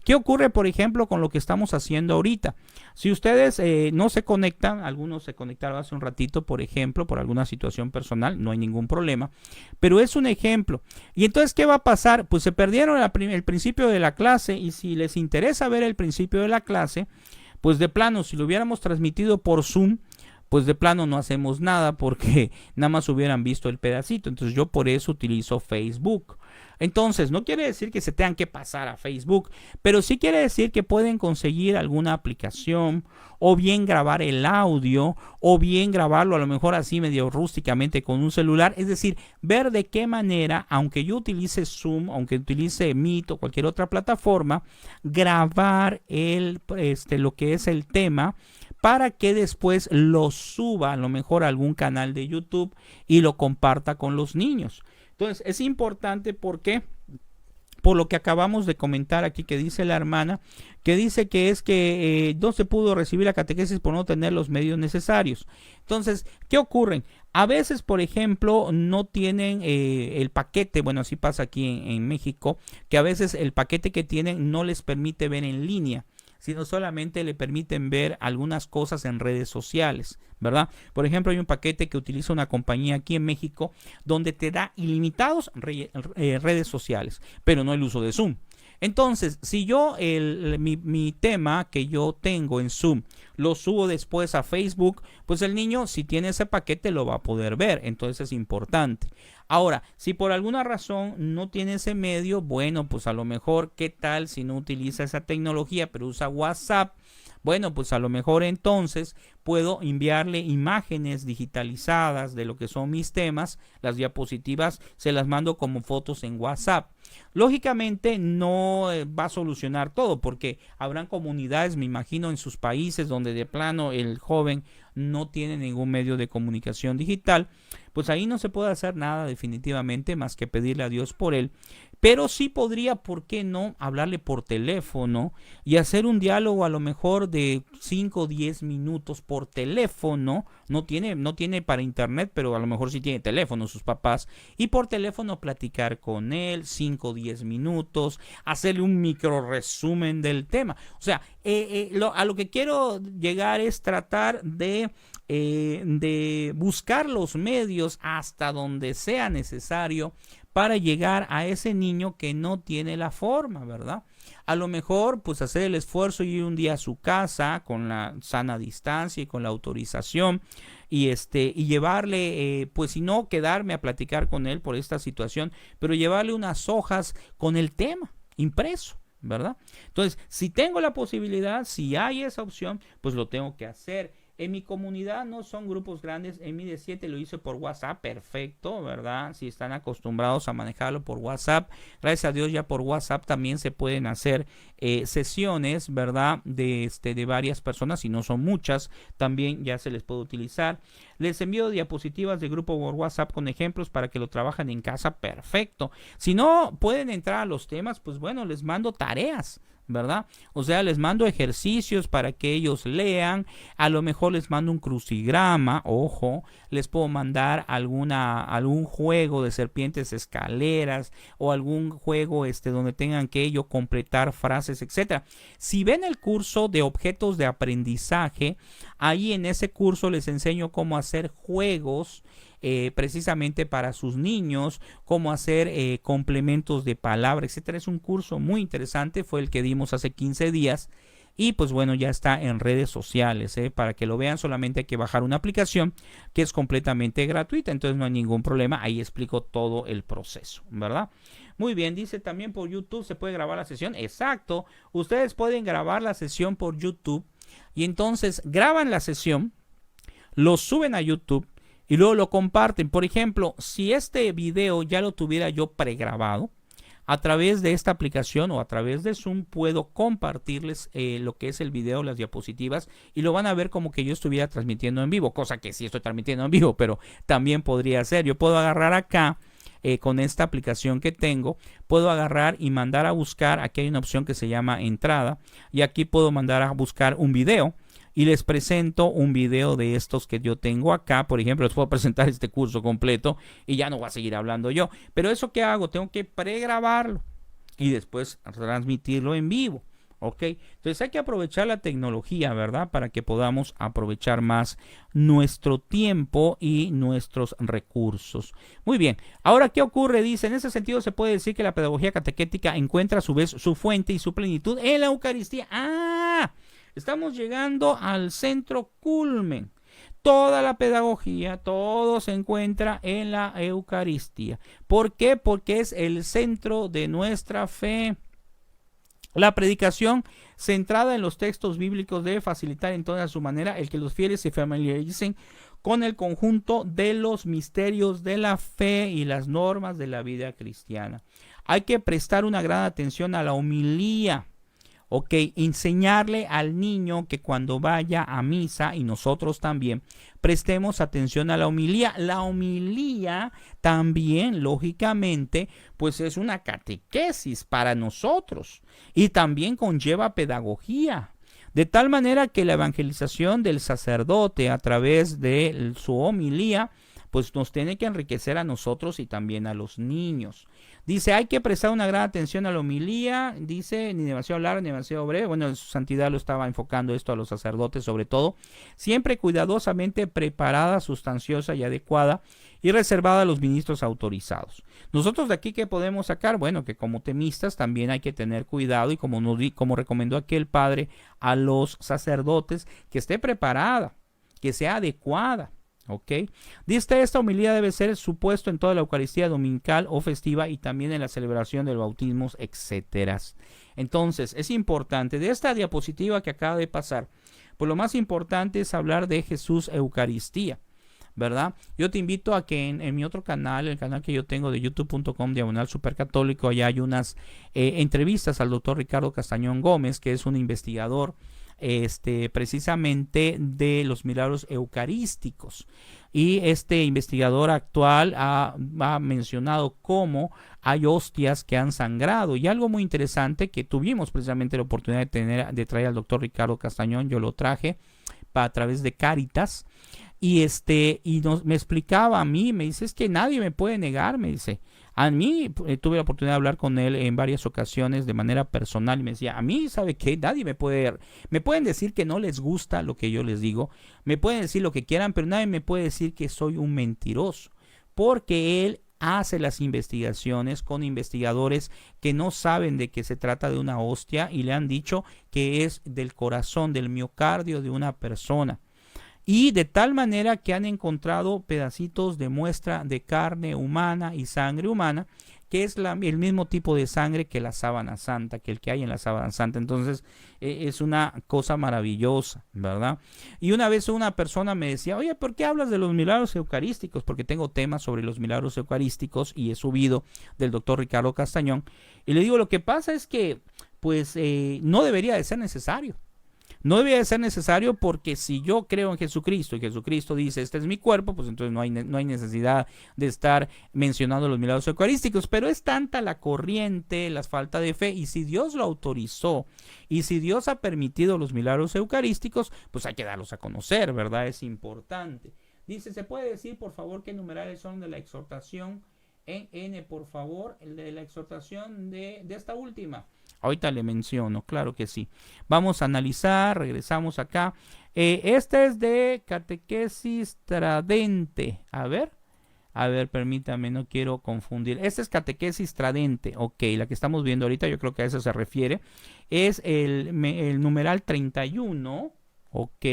A: ¿Qué ocurre, por ejemplo, con lo que estamos haciendo ahorita? Si ustedes no se conectan, algunos se conectaron hace un ratito, por ejemplo, por alguna situación personal, no hay ningún problema, pero es un ejemplo. Y entonces, ¿qué va a pasar? Pues se perdieron el principio de la clase, y si les interesa ver el principio de la clase, pues de plano, si lo hubiéramos transmitido por Zoom, pues de plano no hacemos nada porque nada más hubieran visto el pedacito. Entonces yo por eso utilizo Facebook. Entonces, no quiere decir que se tengan que pasar a Facebook, pero sí quiere decir que pueden conseguir alguna aplicación, o bien grabar el audio, o bien grabarlo a lo mejor así medio rústicamente con un celular. Es decir, ver de qué manera, aunque yo utilice Zoom, aunque utilice Meet o cualquier otra plataforma, grabar lo que es el tema, para que después lo suba a lo mejor a algún canal de YouTube y lo comparta con los niños. Entonces es importante porque, por lo que acabamos de comentar aquí que dice la hermana, que dice que es que no se pudo recibir la catequesis por no tener los medios necesarios. Entonces, ¿qué ocurre? A veces, por ejemplo, no tienen el paquete, bueno, así pasa aquí en México, que a veces el paquete que tienen no les permite ver en línea, sino solamente le permiten ver algunas cosas en redes sociales, ¿verdad? Por ejemplo, hay un paquete que utiliza una compañía aquí en México donde te da ilimitados redes sociales, pero no el uso de Zoom. Entonces, si yo mi tema que yo tengo en Zoom lo subo después a Facebook, pues el niño, si tiene ese paquete, lo va a poder ver. Entonces es importante. Ahora, si por alguna razón no tiene ese medio, bueno, pues a lo mejor, ¿qué tal si no utiliza esa tecnología, pero usa WhatsApp? Bueno, pues a lo mejor entonces puedo enviarle imágenes digitalizadas de lo que son mis temas. Las diapositivas se las mando como fotos en WhatsApp. Lógicamente no va a solucionar todo, porque habrán comunidades, me imagino, en sus países donde de plano el joven no tiene ningún medio de comunicación digital. Pues ahí no se puede hacer nada definitivamente más que pedirle a Dios por él. Pero sí podría, ¿por qué no?, hablarle por teléfono y hacer un diálogo a lo mejor de 5 o 10 minutos por teléfono. No tiene para internet, pero a lo mejor sí tiene teléfono sus papás. Y por teléfono platicar con él 5 o 10 minutos, hacerle un micro resumen del tema. O sea, a lo que quiero llegar es tratar de buscar los medios hasta donde sea necesario para llegar a ese niño que no tiene la forma, ¿verdad? A lo mejor, pues hacer el esfuerzo y ir un día a su casa con la sana distancia y con la autorización y llevarle, pues si no, quedarme a platicar con él por esta situación, pero llevarle unas hojas con el tema impreso, ¿verdad? Entonces, si tengo la posibilidad, si hay esa opción, pues lo tengo que hacer. En mi comunidad no son grupos grandes, en mi de 7 lo hice por WhatsApp, perfecto, ¿verdad? Si están acostumbrados a manejarlo por WhatsApp, gracias a Dios ya por WhatsApp también se pueden hacer sesiones, ¿verdad? De varias personas, si no son muchas, también ya se les puede utilizar. Les envío diapositivas de grupo por WhatsApp con ejemplos para que lo trabajen en casa, perfecto. Si no pueden entrar a los temas, pues bueno, les mando tareas, ¿verdad? O sea, les mando ejercicios para que ellos lean, a lo mejor les mando un crucigrama, ojo, les puedo mandar algún juego de serpientes escaleras o algún juego donde tengan que ellos completar frases, etcétera. Si ven el curso de objetos de aprendizaje, ahí en ese curso les enseño cómo hacer juegos precisamente para sus niños, cómo hacer complementos de palabra, etcétera. Es un curso muy interesante, fue el que dimos hace 15 días y pues bueno, ya está en redes sociales, para que lo vean. Solamente hay que bajar una aplicación que es completamente gratuita, entonces no hay ningún problema, ahí explico todo el proceso, ¿verdad? Muy bien, dice también por YouTube se puede grabar la sesión. Exacto, ustedes pueden grabar la sesión por YouTube y entonces graban la sesión, lo suben a YouTube y luego lo comparten. Por ejemplo, si este video ya lo tuviera yo pregrabado, a través de esta aplicación o a través de Zoom puedo compartirles lo que es el video, las diapositivas, y lo van a ver como que yo estuviera transmitiendo en vivo, cosa que sí estoy transmitiendo en vivo, pero también podría ser. Yo puedo agarrar acá, con esta aplicación que tengo, puedo agarrar y mandar a buscar, aquí hay una opción que se llama entrada, y aquí puedo mandar a buscar un video, y les presento un video de estos que yo tengo acá. Por ejemplo, les puedo presentar este curso completo y ya no voy a seguir hablando yo. Pero eso que hago, tengo que pregrabarlo y después transmitirlo en vivo. ¿Ok? Entonces hay que aprovechar la tecnología, ¿verdad? Para que podamos aprovechar más nuestro tiempo y nuestros recursos. Muy bien. Ahora, ¿qué ocurre? Dice, en ese sentido se puede decir que la pedagogía catequética encuentra a su vez su fuente y su plenitud en la Eucaristía. ¡Ah! Estamos llegando al centro culmen. Toda la pedagogía, todo se encuentra en la Eucaristía. ¿Por qué? Porque es el centro de nuestra fe. La predicación centrada en los textos bíblicos debe facilitar en toda su manera el que los fieles se familiaricen con el conjunto de los misterios de la fe y las normas de la vida cristiana. Hay que prestar una gran atención a la homilía. Ok, enseñarle al niño que cuando vaya a misa, y nosotros también, prestemos atención a la homilía. La homilía también, lógicamente, pues es una catequesis para nosotros y también conlleva pedagogía. De tal manera que la evangelización del sacerdote a través de su homilía, pues nos tiene que enriquecer a nosotros y también a los niños. Dice, hay que prestar una gran atención a la homilía, dice, ni demasiado larga ni demasiado breve. Bueno, su santidad lo estaba enfocando esto a los sacerdotes sobre todo. Siempre cuidadosamente preparada, sustanciosa y adecuada y reservada a los ministros autorizados. Nosotros de aquí, ¿qué podemos sacar? Bueno, que como temistas también hay que tener cuidado y como recomendó aquí el padre a los sacerdotes, que esté preparada, que sea adecuada. ¿Ok? Dice, esta homilía debe ser supuesto en toda la Eucaristía dominical o festiva y también en la celebración del bautismo, etcétera. Entonces, es importante, de esta diapositiva que acaba de pasar, pues lo más importante es hablar de Jesús Eucaristía, ¿verdad? Yo te invito a que en mi otro canal, el canal que yo tengo de youtube.com/supercatólico, allá hay unas entrevistas al doctor Ricardo Castañón Gómez, que es un investigador precisamente de los milagros eucarísticos, y este investigador actual ha mencionado cómo hay hostias que han sangrado, y algo muy interesante que tuvimos precisamente la oportunidad de traer al doctor Ricardo Castañón. Yo lo traje a través de Cáritas y me explicaba a mí, me dice, es que nadie me puede negar, me dice. A mí tuve la oportunidad de hablar con él en varias ocasiones de manera personal y me decía, a mí, ¿sabe qué? Nadie me pueden decir que no les gusta lo que yo les digo, me pueden decir lo que quieran, pero nadie me puede decir que soy un mentiroso, porque él hace las investigaciones con investigadores que no saben de qué se trata de una hostia y le han dicho que es del corazón, del miocardio de una persona. Y de tal manera que han encontrado pedacitos de muestra de carne humana y sangre humana, que es el mismo tipo de sangre que la sábana santa, que el que hay en la sábana santa. Entonces es una cosa maravillosa, ¿verdad? Y una vez una persona me decía, oye, ¿por qué hablas de los milagros eucarísticos? Porque tengo temas sobre los milagros eucarísticos y he subido del doctor Ricardo Castañón. Y le digo, lo que pasa es que pues no debería de ser necesario. No debería de ser necesario porque si yo creo en Jesucristo y Jesucristo dice, este es mi cuerpo, pues entonces no hay necesidad de estar mencionando los milagros eucarísticos. Pero es tanta la corriente, la falta de fe, y si Dios lo autorizó y si Dios ha permitido los milagros eucarísticos, pues hay que darlos a conocer, ¿verdad? Es importante. Dice, ¿se puede decir, por favor, qué numerales son de la exhortación en N, por favor, el de la exhortación de esta última? Ahorita le menciono, claro que sí. Vamos a analizar, regresamos acá. Este es de catequesis tradente. A ver, permítame, no quiero confundir. Este es catequesis tradente. Ok, la que estamos viendo ahorita, yo creo que a eso se refiere. Es el numeral 31. Ok,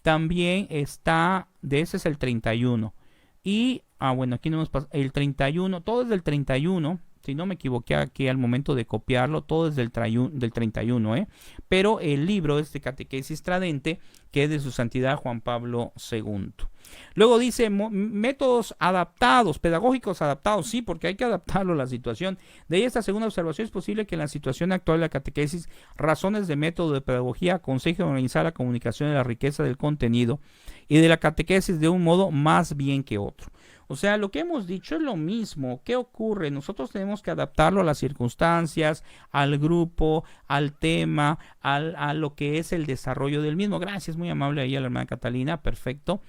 A: también está, de ese es el 31. Y, bueno, aquí no hemos pasado. El 31, todo es del 31. Si no me equivoqué aquí al momento de copiarlo, todo es del 31, pero el libro es de Catequesis Tradente, que es de su santidad Juan Pablo II. Luego dice, métodos adaptados, pedagógicos adaptados, sí, porque hay que adaptarlo a la situación. De ahí esta segunda observación, es posible que en la situación actual de la catequesis, razones de método de pedagogía aconsejen organizar la comunicación de la riqueza del contenido y de la catequesis de un modo más bien que otro. O sea, lo que hemos dicho es lo mismo. ¿Qué ocurre? Nosotros tenemos que adaptarlo a las circunstancias, al grupo, al tema, a lo que es el desarrollo del mismo. Gracias, muy amable ahí a la hermana Catalina, perfecto.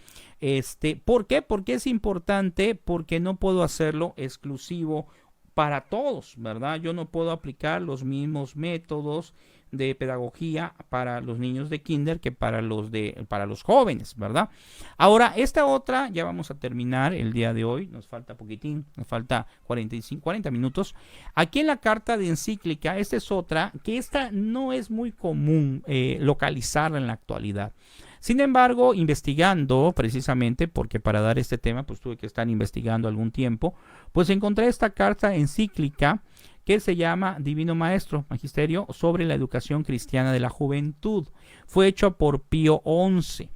A: ¿Por qué? Porque es importante, porque no puedo hacerlo exclusivo para todos, ¿verdad? Yo no puedo aplicar los mismos métodos de pedagogía para los niños de kinder que para los jóvenes, ¿verdad? Ahora, esta otra, ya vamos a terminar el día de hoy, nos falta poquitín, nos falta 40 minutos. Aquí en la carta de encíclica, esta es otra, que esta no es muy común localizarla en la actualidad. Sin embargo, investigando precisamente, porque para dar este tema pues tuve que estar investigando algún tiempo, pues encontré esta carta encíclica que se llama Divino Maestro, Magisterio sobre la Educación Cristiana de la Juventud. Fue hecho por Pío XI.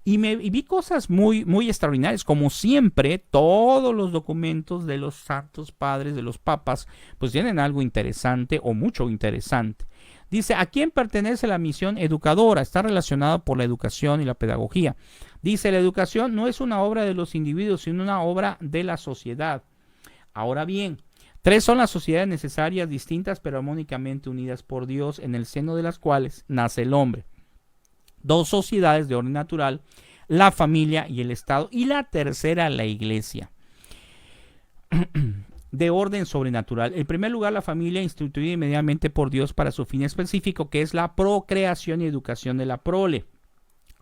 A: Y vi cosas muy, muy extraordinarias. Como siempre, todos los documentos de los santos padres, de los papas, pues tienen algo interesante o mucho interesante. Dice, ¿a quién pertenece la misión educadora? Está relacionada por la educación y la pedagogía. Dice, la educación no es una obra de los individuos, sino una obra de la sociedad. Ahora bien, 3 son las sociedades necesarias, distintas pero armónicamente unidas por Dios, en el seno de las cuales nace el hombre. 2 sociedades de orden natural, la familia y el Estado, y la tercera, la Iglesia, de orden sobrenatural. En primer lugar, la familia, instituida inmediatamente por Dios para su fin específico, que es la procreación y educación de la prole.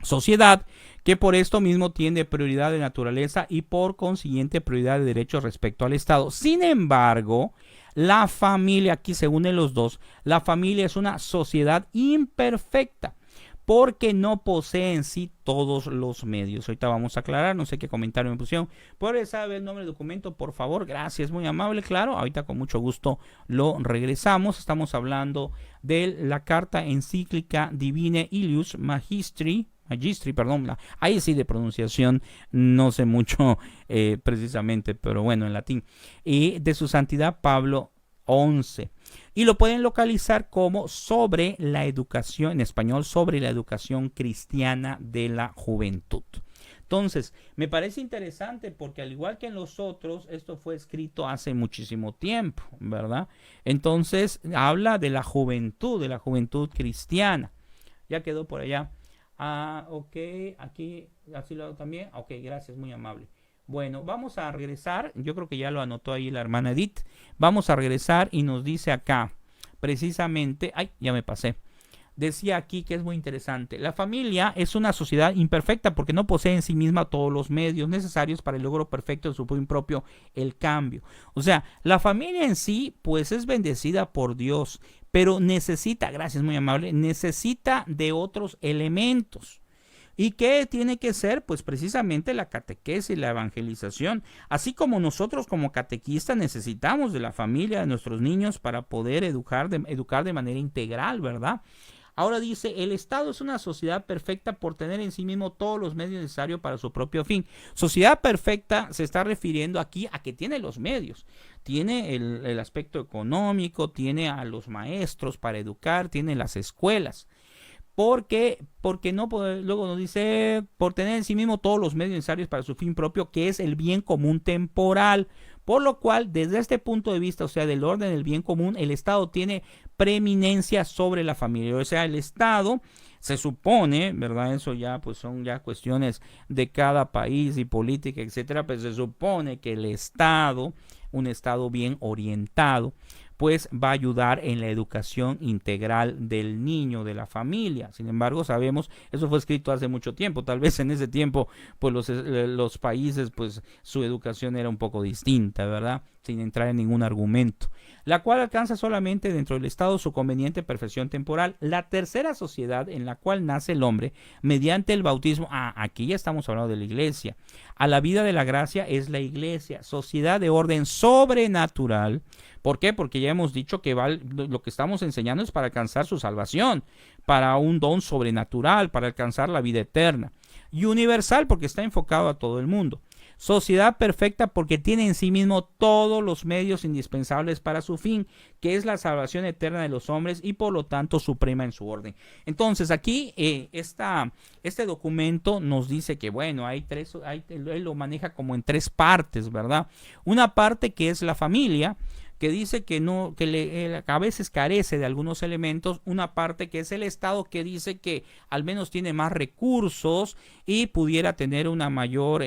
A: Sociedad que por esto mismo tiene prioridad de naturaleza y por consiguiente prioridad de derechos respecto al Estado. Sin embargo, la familia, aquí se unen los dos, la familia es una sociedad imperfecta porque no posee en sí todos los medios. Ahorita vamos a aclarar, no sé qué comentario me pusieron. ¿Puede saber el nombre del documento, por favor? Gracias, muy amable, claro. Ahorita con mucho gusto lo regresamos. Estamos hablando de la carta encíclica Divine Ilius Magistri, ahí sí de pronunciación no sé mucho precisamente, pero bueno, en latín, y de su santidad Pablo XI. Y lo pueden localizar como sobre la educación, en español, sobre la educación cristiana de la juventud. Entonces, me parece interesante porque al igual que en los otros, esto fue escrito hace muchísimo tiempo, ¿verdad? Entonces, habla de la juventud cristiana. Ya quedó por allá. Ok, aquí, así lo hago también. Ok, gracias, muy amable. Bueno, vamos a regresar. Yo creo que ya lo anotó ahí la hermana Edith. Vamos a regresar y nos dice acá, precisamente, ay, ya me pasé. decía aquí que es muy interesante. La familia es una sociedad imperfecta porque no posee en sí misma todos los medios necesarios para el logro perfecto de su fin propio, el cambio. O sea, la familia en sí, pues es bendecida por Dios, pero necesita, gracias, muy amable, necesita de otros elementos. ¿Y qué tiene que ser? Pues precisamente la catequesis, la evangelización. Así como nosotros como catequistas necesitamos de la familia, de nuestros niños para poder educar de manera integral, ¿verdad? Ahora dice, el Estado es una sociedad perfecta por tener en sí mismo todos los medios necesarios para su propio fin. Sociedad perfecta se está refiriendo aquí a que tiene los medios. Tiene el aspecto económico, tiene a los maestros para educar, tiene las escuelas. Porque no, luego nos dice, por tener en sí mismo todos los medios necesarios para su fin propio, que es el bien común temporal. Por lo cual, desde este punto de vista, o sea, del orden del bien común, el Estado tiene preeminencia sobre la familia. O sea, el Estado se supone, ¿verdad? Eso ya pues son ya cuestiones de cada país y política, etcétera, pero se supone que el Estado, un Estado bien orientado, pues va a ayudar en la educación integral del niño, de la familia. Sin embargo, sabemos, eso fue escrito hace mucho tiempo, tal vez en ese tiempo, pues los países, pues su educación era un poco distinta, ¿verdad? Sin entrar en ningún argumento, la cual alcanza solamente dentro del Estado su conveniente perfección temporal. La tercera sociedad en la cual nace el hombre mediante el bautismo, aquí ya estamos hablando de la iglesia, a la vida de la gracia es la iglesia, sociedad de orden sobrenatural. ¿Por qué? Porque ya hemos dicho que lo que estamos enseñando es para alcanzar su salvación, para un don sobrenatural, para alcanzar la vida eterna. Y universal porque está enfocado a todo el mundo. Sociedad perfecta porque tiene en sí mismo todos los medios indispensables para su fin, que es la salvación eterna de los hombres y por lo tanto suprema en su orden. Entonces aquí este documento nos dice que bueno, él lo maneja como en tres partes, ¿verdad? Una parte que es la familia, que dice que no, a veces carece de algunos elementos. Una parte que es el Estado, que dice que al menos tiene más recursos y pudiera tener una mayor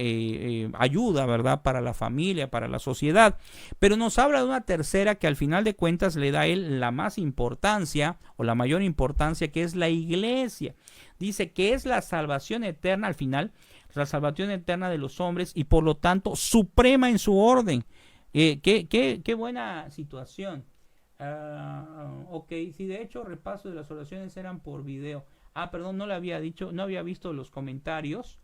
A: ayuda, ¿verdad? Para la familia, para la sociedad. Pero nos habla de una tercera que al final de cuentas le da a él la más importancia o la mayor importancia, que es la iglesia. Dice que es la salvación eterna al final, la salvación eterna de los hombres y por lo tanto suprema en su orden. Qué buena situación. Ok, sí, de hecho, repaso de las oraciones eran por video. Perdón, no le había dicho, no había visto los comentarios.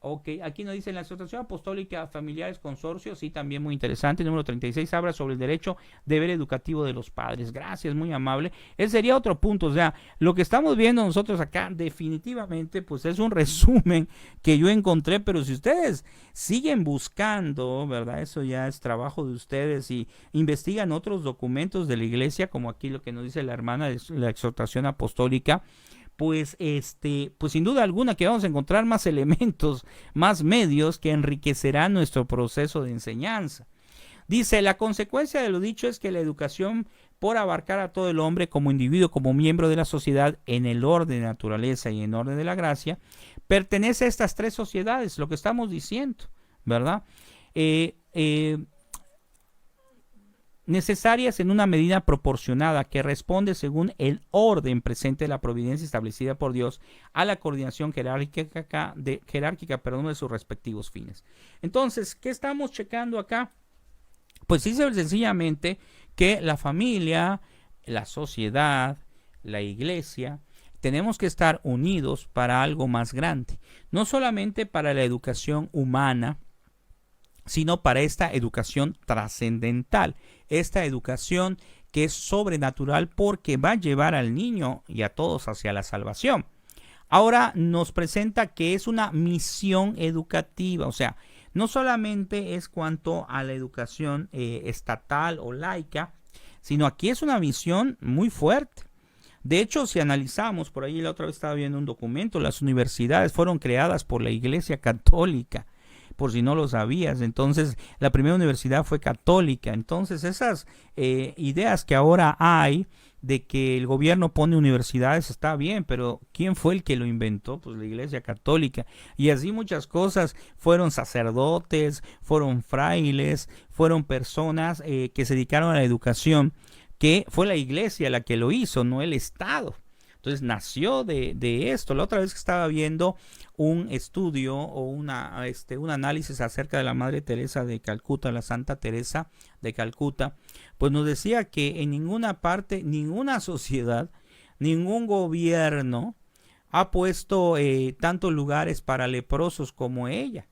A: Ok, aquí nos dice la exhortación apostólica a familiares consorcios, sí, también muy interesante. Número 36 habla sobre el derecho deber educativo de los padres. Gracias, muy amable. Ese sería otro punto, o sea, lo que estamos viendo nosotros acá definitivamente pues es un resumen que yo encontré, pero si ustedes siguen buscando, ¿verdad? Eso ya es trabajo de ustedes y investigan otros documentos de la iglesia, como aquí lo que nos dice la hermana de la exhortación apostólica, pues pues sin duda alguna que vamos a encontrar más elementos, más medios que enriquecerán nuestro proceso de enseñanza. Dice, la consecuencia de lo dicho es que la educación, por abarcar a todo el hombre como individuo, como miembro de la sociedad, en el orden de naturaleza y en orden de la gracia, pertenece a estas tres sociedades, lo que estamos diciendo, ¿verdad? Necesarias en una medida proporcionada que responde según el orden presente de la providencia establecida por Dios a la coordinación jerárquica de sus respectivos fines. Entonces, ¿qué estamos checando acá? Pues dice sencillamente que la familia, la sociedad, la iglesia, tenemos que estar unidos para algo más grande, no solamente para la educación humana, sino para esta educación trascendental, esta educación que es sobrenatural porque va a llevar al niño y a todos hacia la salvación. Ahora nos presenta que es una misión educativa, o sea, no solamente es cuanto a la educación estatal o laica, sino aquí es una misión muy fuerte. De hecho, si analizamos, por ahí la otra vez estaba viendo un documento, las universidades fueron creadas por la Iglesia Católica, por si no lo sabías. Entonces, la primera universidad fue católica. Entonces, esas ideas que ahora hay de que el gobierno pone universidades está bien, pero ¿quién fue el que lo inventó? Pues la Iglesia Católica. Y así muchas cosas, fueron sacerdotes, fueron frailes, fueron personas que se dedicaron a la educación, que fue la iglesia la que lo hizo, no el Estado. Entonces nació de esto. La otra vez que estaba viendo un estudio o un análisis acerca de la Madre Teresa de Calcuta, la Santa Teresa de Calcuta, pues nos decía que en ninguna parte, ninguna sociedad, ningún gobierno ha puesto tantos lugares para leprosos como ella,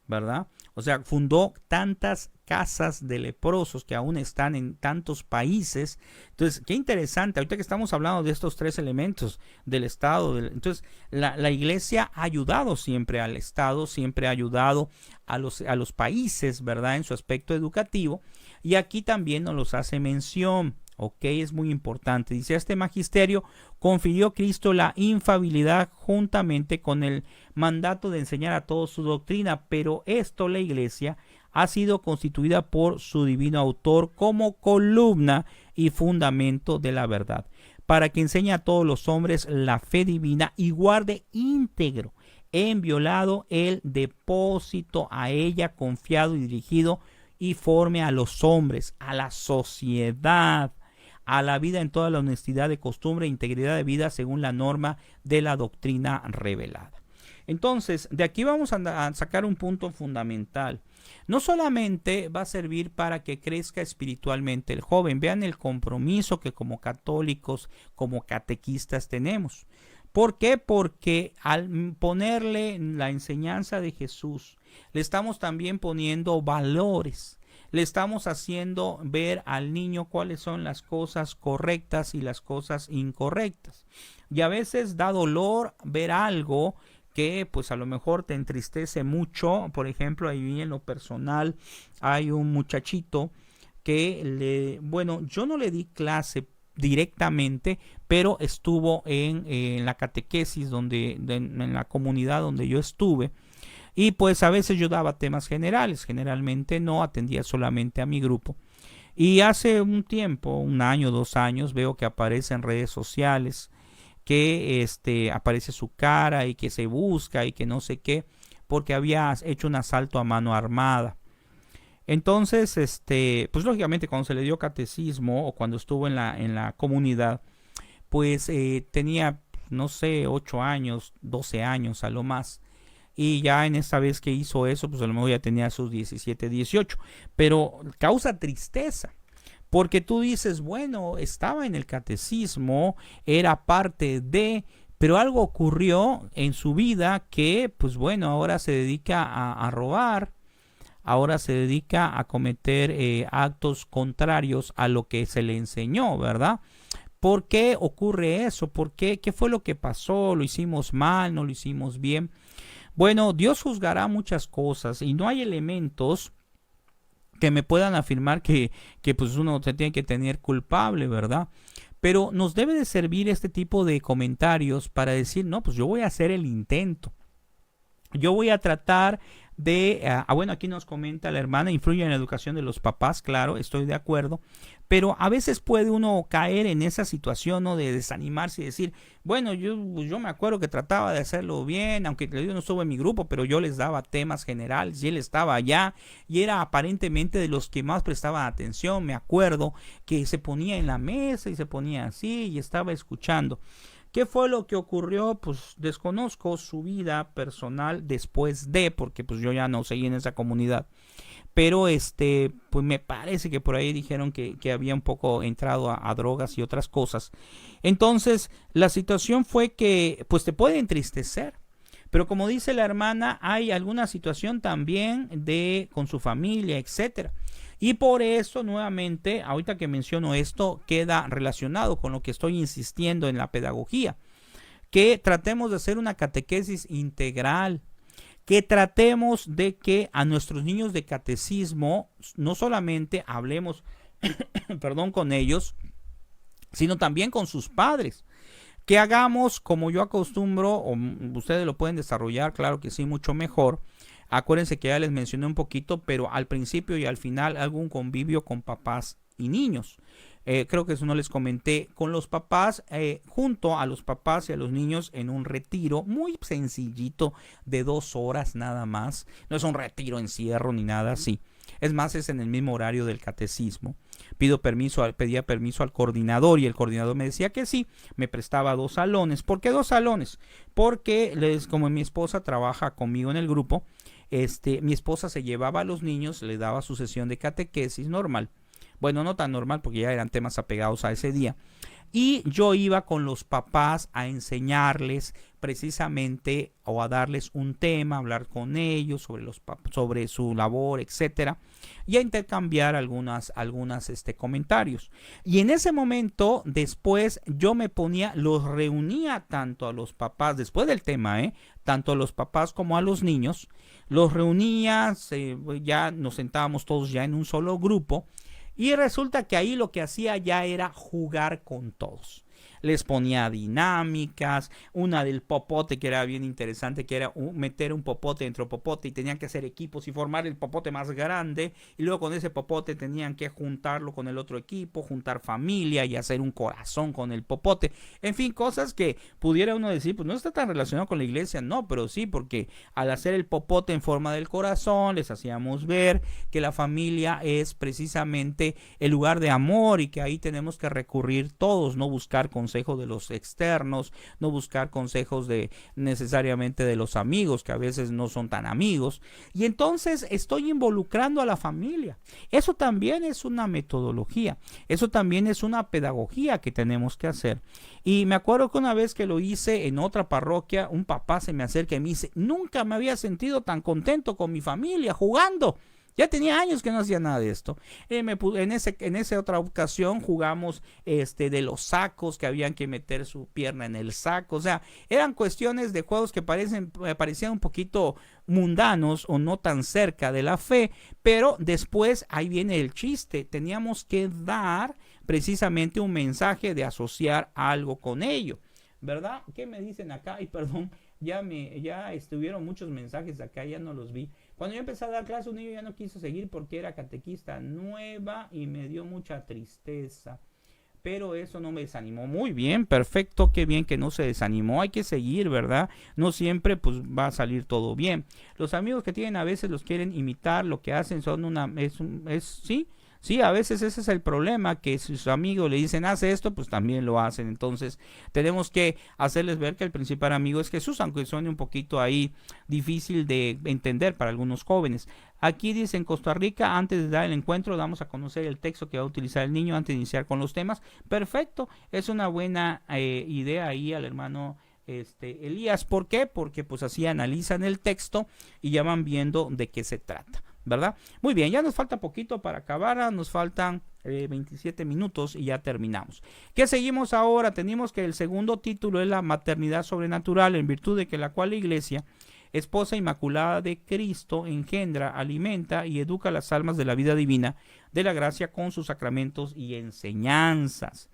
A: ¿verdad? O sea, fundó tantas casas de leprosos que aún están en tantos países. Entonces, qué interesante, ahorita que estamos hablando de estos tres elementos del Estado, entonces la iglesia ha ayudado siempre al Estado, siempre ha ayudado a los países, ¿verdad? En su aspecto educativo, y aquí también nos los hace mención. Ok, es muy importante. Dice, este magisterio confirió Cristo la infalibilidad juntamente con el mandato de enseñar a todos su doctrina, pero esto la iglesia ha sido constituida por su divino autor como columna y fundamento de la verdad, para que enseñe a todos los hombres la fe divina y guarde íntegro, enviolado el depósito a ella confiado y dirigido, y forme a los hombres, a la sociedad, a la vida en toda la honestidad de costumbre e integridad de vida según la norma de la doctrina revelada. Entonces, de aquí vamos a sacar un punto fundamental. No solamente va a servir para que crezca espiritualmente el joven, vean el compromiso que como católicos, como catequistas tenemos. ¿Por qué? Porque al ponerle la enseñanza de Jesús, le estamos también poniendo valores. Le estamos haciendo ver al niño cuáles son las cosas correctas y las cosas incorrectas. Y a veces da dolor ver algo que pues a lo mejor te entristece mucho. Por ejemplo, ahí en lo personal hay un muchachito que yo no le di clase directamente, pero estuvo en la catequesis en la comunidad donde yo estuve. Y pues a veces yo daba temas generales, generalmente no atendía solamente a mi grupo. Y hace un tiempo, un año, 2 años, veo que aparece en redes sociales, que aparece su cara y que se busca y que no sé qué, porque había hecho un asalto a mano armada. Entonces, pues lógicamente cuando se le dio catecismo o cuando estuvo en la comunidad, pues tenía, no sé, 8 años, 12 años a lo más. Y ya en esta vez que hizo eso, pues a lo mejor ya tenía sus 17, 18. Pero causa tristeza, porque tú dices, bueno, estaba en el catecismo, era parte de, pero algo ocurrió en su vida que, pues bueno, ahora se dedica a robar, ahora se dedica a cometer actos contrarios a lo que se le enseñó, ¿verdad? ¿Por qué ocurre eso? ¿Por qué? ¿Qué fue lo que pasó? ¿Lo hicimos mal? ¿No lo hicimos bien? Bueno, Dios juzgará muchas cosas y no hay elementos que me puedan afirmar que pues uno se tiene que tener culpable, ¿verdad? Pero nos debe de servir este tipo de comentarios para decir, no, pues yo voy a hacer el intento. Yo voy a tratar de, bueno, aquí nos comenta la hermana, influye en la educación de los papás, claro, estoy de acuerdo, pero a veces puede uno caer en esa situación, ¿no? De desanimarse y decir, bueno, yo me acuerdo que trataba de hacerlo bien, aunque yo no estuve en mi grupo, pero yo les daba temas generales y él estaba allá y era aparentemente de los que más prestaban atención. Me acuerdo que se ponía en la mesa y se ponía así y estaba escuchando. ¿Qué fue lo que ocurrió? Pues desconozco su vida personal después de, porque pues yo ya no seguí en esa comunidad. Pero pues me parece que por ahí dijeron que había un poco entrado a drogas y otras cosas. Entonces, la situación fue que pues te puede entristecer. Pero como dice la hermana, hay alguna situación también con su familia, etcétera. Y por eso, nuevamente, ahorita que menciono esto, queda relacionado con lo que estoy insistiendo en la pedagogía. Que tratemos de hacer una catequesis integral. Que tratemos de que a nuestros niños de catecismo no solamente hablemos, perdón, con ellos, sino también con sus padres. Que hagamos como yo acostumbro, o ustedes lo pueden desarrollar, claro que sí, mucho mejor. Acuérdense que ya les mencioné un poquito, pero al principio y al final algún convivio con papás y niños. Creo que eso no les comenté, con los papás, junto a los papás y a los niños en un retiro muy sencillito de 2 horas nada más. No es un retiro encierro ni nada así. Es más, es en el mismo horario del catecismo. Pedía permiso al coordinador y el coordinador me decía que sí, me prestaba 2 salones. ¿Por qué 2 salones? Porque como mi esposa trabaja conmigo en el grupo, mi esposa se llevaba a los niños, le daba su sesión de catequesis normal. Bueno, no tan normal porque ya eran temas apegados a ese día. Y yo iba con los papás a enseñarles precisamente o a darles un tema, hablar con ellos sobre su labor, etcétera, y a intercambiar algunas comentarios. Y en ese momento, después yo los reunía tanto a los papás, después del tema, tanto a los papás como a los niños, los reunía, ya nos sentábamos todos ya en un solo grupo. Y resulta que ahí lo que hacía ya era jugar con todos. Les ponía dinámicas, una del popote que era bien interesante, que era meter un popote dentro del popote y tenían que hacer equipos y formar el popote más grande, y luego con ese popote tenían que juntarlo con el otro equipo, juntar familia y hacer un corazón con el popote. En fin, cosas que pudiera uno decir, pues no está tan relacionado con la iglesia, no, pero sí, porque al hacer el popote en forma del corazón les hacíamos ver que la familia es precisamente el lugar de amor y que ahí tenemos que recurrir todos, no buscar consejos de los externos, no buscar consejos necesariamente de los amigos, que a veces no son tan amigos. Y entonces estoy involucrando a la familia. Eso también es una metodología, eso también es una pedagogía que tenemos que hacer. Y me acuerdo que una vez que lo hice en otra parroquia, un papá se me acerca y me dice: nunca me había sentido tan contento con mi familia jugando. Ya tenía años que no hacía nada de esto. En esa otra ocasión jugamos de los sacos, que habían que meter su pierna en el saco. O sea, eran cuestiones de juegos que parecían un poquito mundanos o no tan cerca de la fe. Pero después ahí viene el chiste. Teníamos que dar precisamente un mensaje de asociar algo con ello, ¿verdad? ¿Qué me dicen acá? Ay, perdón, ya estuvieron muchos mensajes acá, ya no los vi. Cuando yo empecé a dar clase, un niño ya no quiso seguir porque era catequista nueva y me dio mucha tristeza. Pero eso no me desanimó. Muy bien, perfecto, qué bien que no se desanimó. Hay que seguir, ¿verdad? No siempre pues va a salir todo bien. Los amigos que tienen a veces los quieren imitar, lo que hacen son ¿sí? Sí, a veces ese es el problema, que si sus amigos le dicen hace esto, pues también lo hacen. Entonces tenemos que hacerles ver que el principal amigo es Jesús, aunque suene un poquito ahí difícil de entender para algunos jóvenes. Aquí dice: en Costa Rica, antes de dar el encuentro, damos a conocer el texto que va a utilizar el niño antes de iniciar con los temas. Perfecto, es una buena idea ahí al hermano Elías. ¿Por qué? Porque pues así analizan el texto y ya van viendo de qué se trata, ¿verdad? Muy bien, ya nos falta poquito para acabar, nos faltan 27 minutos y ya terminamos. ¿Qué seguimos ahora? Tenemos que el segundo título es la maternidad sobrenatural, en virtud de que la cual la iglesia, esposa inmaculada de Cristo, engendra, alimenta y educa las almas de la vida divina de la gracia con sus sacramentos y enseñanzas.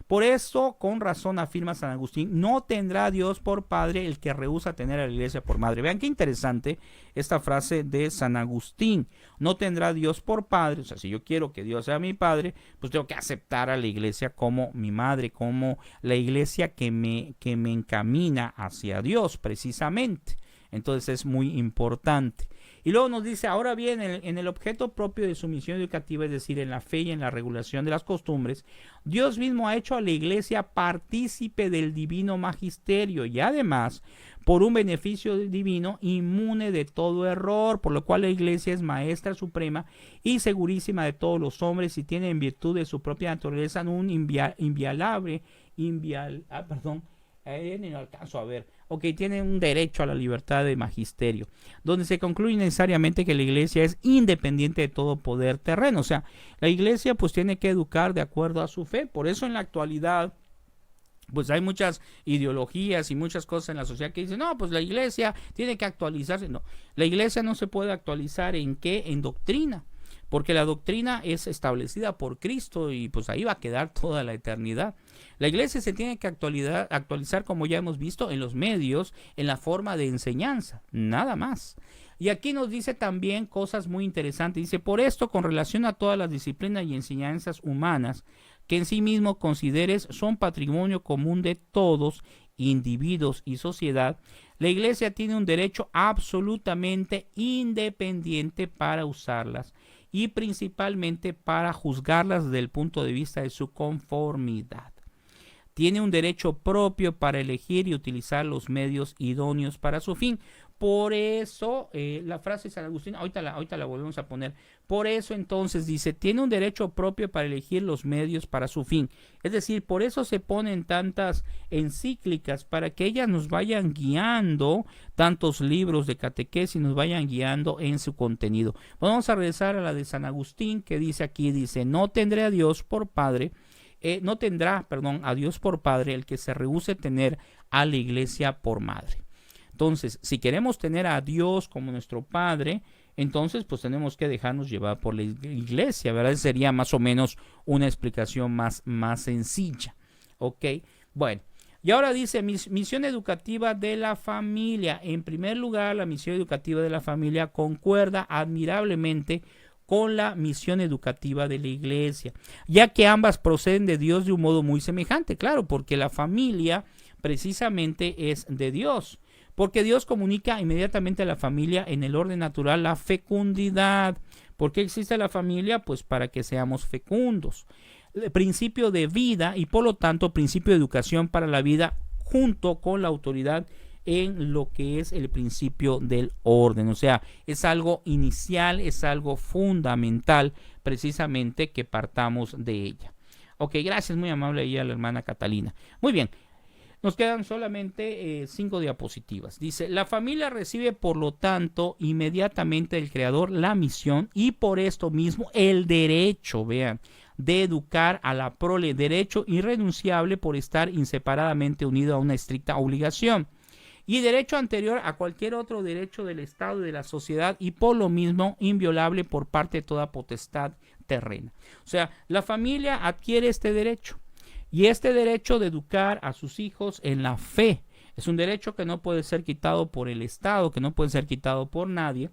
A: Por eso, con razón afirma San Agustín: no tendrá Dios por padre el que rehúsa tener a la iglesia por madre. Vean qué interesante esta frase de San Agustín: no tendrá Dios por padre. O sea, si yo quiero que Dios sea mi padre, pues tengo que aceptar a la iglesia como mi madre, como la iglesia que me encamina hacia Dios precisamente. Entonces es muy importante. Y luego nos dice: ahora bien, en el objeto propio de su misión educativa, es decir, en la fe y en la regulación de las costumbres, Dios mismo ha hecho a la iglesia partícipe del divino magisterio y además, por un beneficio divino, inmune de todo error, por lo cual la iglesia es maestra suprema y segurísima de todos los hombres y tiene, en virtud de su propia naturaleza, un no alcanzo a ver. Ok, tiene un derecho a la libertad de magisterio, donde se concluye necesariamente que la iglesia es independiente de todo poder terreno. O sea, la iglesia pues tiene que educar de acuerdo a su fe. Por eso en la actualidad pues hay muchas ideologías y muchas cosas en la sociedad que dicen: no, pues la iglesia tiene que actualizarse. No, la iglesia no se puede actualizar. ¿En qué? En doctrina. Porque la doctrina es establecida por Cristo y pues ahí va a quedar toda la eternidad. La iglesia se tiene que actualizar, como ya hemos visto, en los medios, en la forma de enseñanza, nada más. Y aquí nos dice también cosas muy interesantes. Dice: por esto, con relación a todas las disciplinas y enseñanzas humanas, que en sí mismo consideres son patrimonio común de todos, individuos y sociedad, la iglesia tiene un derecho absolutamente independiente para usarlas y principalmente para juzgarlas desde el punto de vista de su conformidad. Tiene un derecho propio para elegir y utilizar los medios idóneos para su fin. Por eso, la frase de San Agustín, ahorita la volvemos a poner. Por eso entonces dice, tiene un derecho propio para elegir los medios para su fin. Es decir, por eso se ponen tantas encíclicas, para que ellas nos vayan guiando, tantos libros de catequesis nos vayan guiando en su contenido. Vamos a regresar a la de San Agustín, que dice aquí, dice, no tendré a Dios por Padre, no tendrá, a Dios por Padre el que se rehúse tener a la Iglesia por Madre. Entonces, si queremos tener a Dios como nuestro Padre, entonces pues tenemos que dejarnos llevar por la Iglesia, ¿verdad? Sería más o menos una explicación más sencilla, ¿ok? Bueno, y ahora dice, misión educativa de la familia. En primer lugar, la misión educativa de la familia concuerda admirablemente con la misión educativa de la Iglesia, ya que ambas proceden de Dios de un modo muy semejante, claro, porque la familia precisamente es de Dios, porque Dios comunica inmediatamente a la familia en el orden natural la fecundidad. ¿Por qué existe la familia? Pues para que seamos fecundos. El principio de vida y por lo tanto principio de educación para la vida junto con la autoridad en lo que es el principio del orden. O sea, es algo inicial, es algo fundamental precisamente que partamos de ella. Ok, gracias, muy amable ahí a la hermana Catalina. Muy bien, nos quedan solamente 5 diapositivas. Dice, la familia recibe por lo tanto inmediatamente del Creador la misión y por esto mismo el derecho, vean, de educar a la prole, derecho irrenunciable por estar inseparadamente unido a una estricta obligación. Y derecho anterior a cualquier otro derecho del Estado y de la sociedad y por lo mismo inviolable por parte de toda potestad terrena. O sea, la familia adquiere este derecho y este derecho de educar a sus hijos en la fe. Es un derecho que no puede ser quitado por el Estado, que no puede ser quitado por nadie.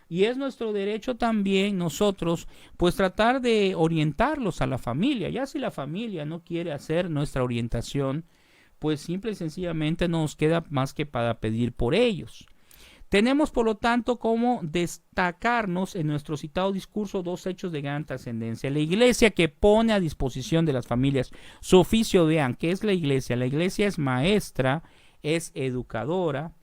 A: Y es nuestro derecho también nosotros, pues tratar de orientarlos a la familia. Ya si la familia no quiere hacer nuestra orientación, pues simple y sencillamente no nos queda más que para pedir por ellos. Tenemos, por lo tanto, como destacarnos en nuestro citado discurso 2 hechos de gran trascendencia. La Iglesia que pone a disposición de las familias su oficio, vean, ¿qué es la Iglesia? La Iglesia es maestra, es educadora,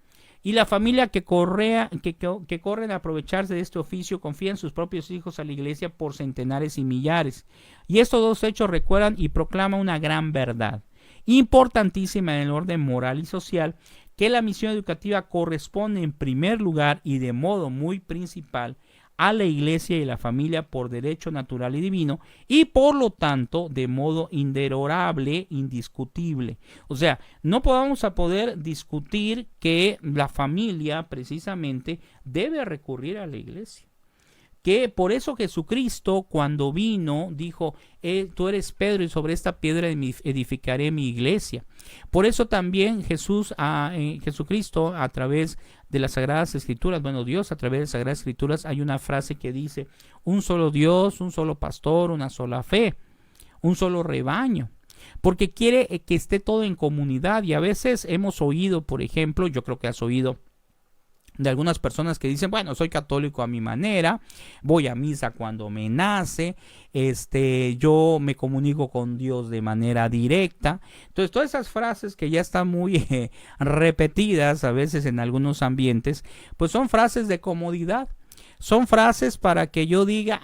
A: y la familia que corren a aprovecharse de este oficio confían sus propios hijos a la Iglesia por centenares y millares. Y estos 2 hechos recuerdan y proclaman una gran verdad importantísima en el orden moral y social, que la misión educativa corresponde en primer lugar y de modo muy principal a la Iglesia y la familia por derecho natural y divino y por lo tanto de modo inderogable, indiscutible. O sea, no vamos a poder discutir que la familia precisamente debe recurrir a la Iglesia. Que por eso Jesucristo cuando vino dijo, tú eres Pedro y sobre esta piedra edificaré mi iglesia. Por eso también Jesucristo a través de las Sagradas Escrituras, Dios a través de las Sagradas Escrituras hay una frase que dice, un solo Dios, un solo pastor, una sola fe, un solo rebaño. Porque quiere que esté todo en comunidad y a veces hemos oído, por ejemplo, yo creo que has oído de algunas personas que dicen, soy católico a mi manera, voy a misa cuando me nace, yo me comunico con Dios de manera directa. Entonces, todas esas frases que ya están muy repetidas a veces en algunos ambientes, pues son frases de comodidad. Son frases para que yo diga,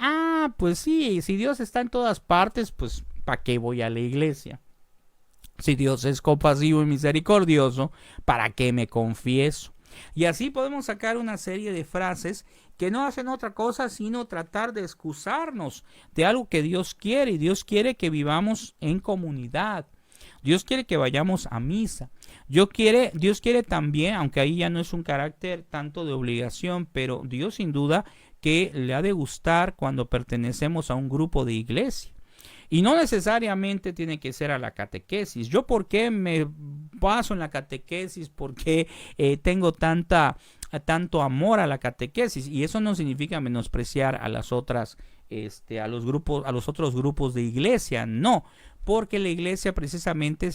A: pues sí, si Dios está en todas partes, pues ¿para qué voy a la iglesia? Si Dios es compasivo y misericordioso, ¿para qué me confieso? Y así podemos sacar una serie de frases que no hacen otra cosa sino tratar de excusarnos de algo que Dios quiere. Y Dios quiere que vivamos en comunidad. Dios quiere que vayamos a misa. Dios quiere también, aunque ahí ya no es un carácter tanto de obligación, pero Dios sin duda que le ha de gustar cuando pertenecemos a un grupo de iglesia. Y no necesariamente tiene que ser a la catequesis. ¿Yo por qué me baso en la catequesis? ¿Por qué tengo tanto amor a la catequesis? Y eso no significa menospreciar a las otras a los grupos, a los otros grupos de iglesia, no, porque la iglesia precisamente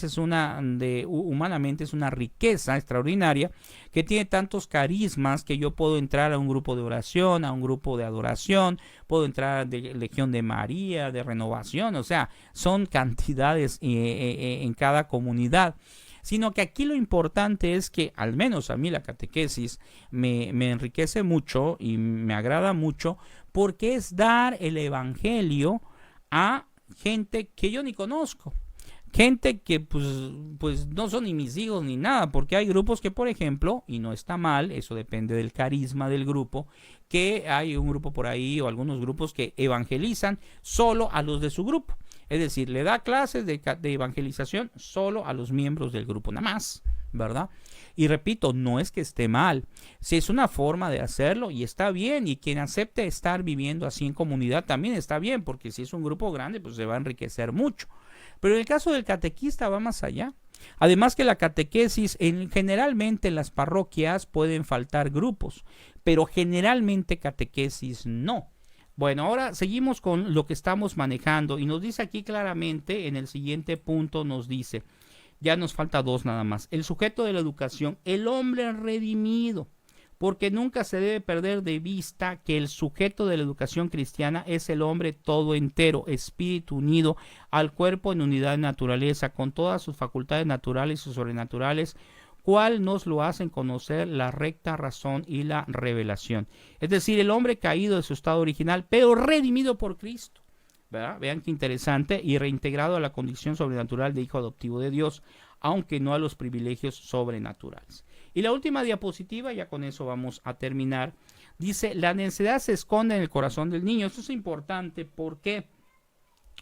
A: humanamente es una riqueza extraordinaria que tiene tantos carismas que yo puedo entrar a un grupo de oración, a un grupo de adoración, puedo entrar de Legión de María, de renovación, o sea, son cantidades en cada comunidad. Sino que aquí lo importante es que, al menos a mí la catequesis me enriquece mucho y me agrada mucho, porque es dar el evangelio a gente que yo ni conozco. Gente que pues no son ni mis hijos ni nada, porque hay grupos que, por ejemplo, y no está mal, eso depende del carisma del grupo, que hay un grupo por ahí o algunos grupos que evangelizan solo a los de su grupo. Es decir, le da clases de evangelización solo a los miembros del grupo, nada más, ¿verdad? Y repito, no es que esté mal, si es una forma de hacerlo y está bien, y quien acepte estar viviendo así en comunidad también está bien, porque si es un grupo grande, pues se va a enriquecer mucho. Pero en el caso del catequista va más allá. Además que la catequesis, generalmente en las parroquias pueden faltar grupos, pero generalmente catequesis no. Bueno, ahora seguimos con lo que estamos manejando y nos dice aquí claramente en el siguiente punto, nos dice, ya nos falta dos nada más, el sujeto de la educación, el hombre redimido, porque nunca se debe perder de vista que el sujeto de la educación cristiana es el hombre todo entero, espíritu unido al cuerpo en unidad de naturaleza, con todas sus facultades naturales y sobrenaturales, cual nos lo hacen conocer la recta razón y la revelación. Es decir, el hombre caído de su estado original, pero redimido por Cristo, ¿verdad? Vean qué interesante, y reintegrado a la condición sobrenatural de hijo adoptivo de Dios, aunque no a los privilegios sobrenaturales. Y la última diapositiva, ya con eso vamos a terminar, dice, la necedad se esconde en el corazón del niño. Esto es importante, ¿por qué?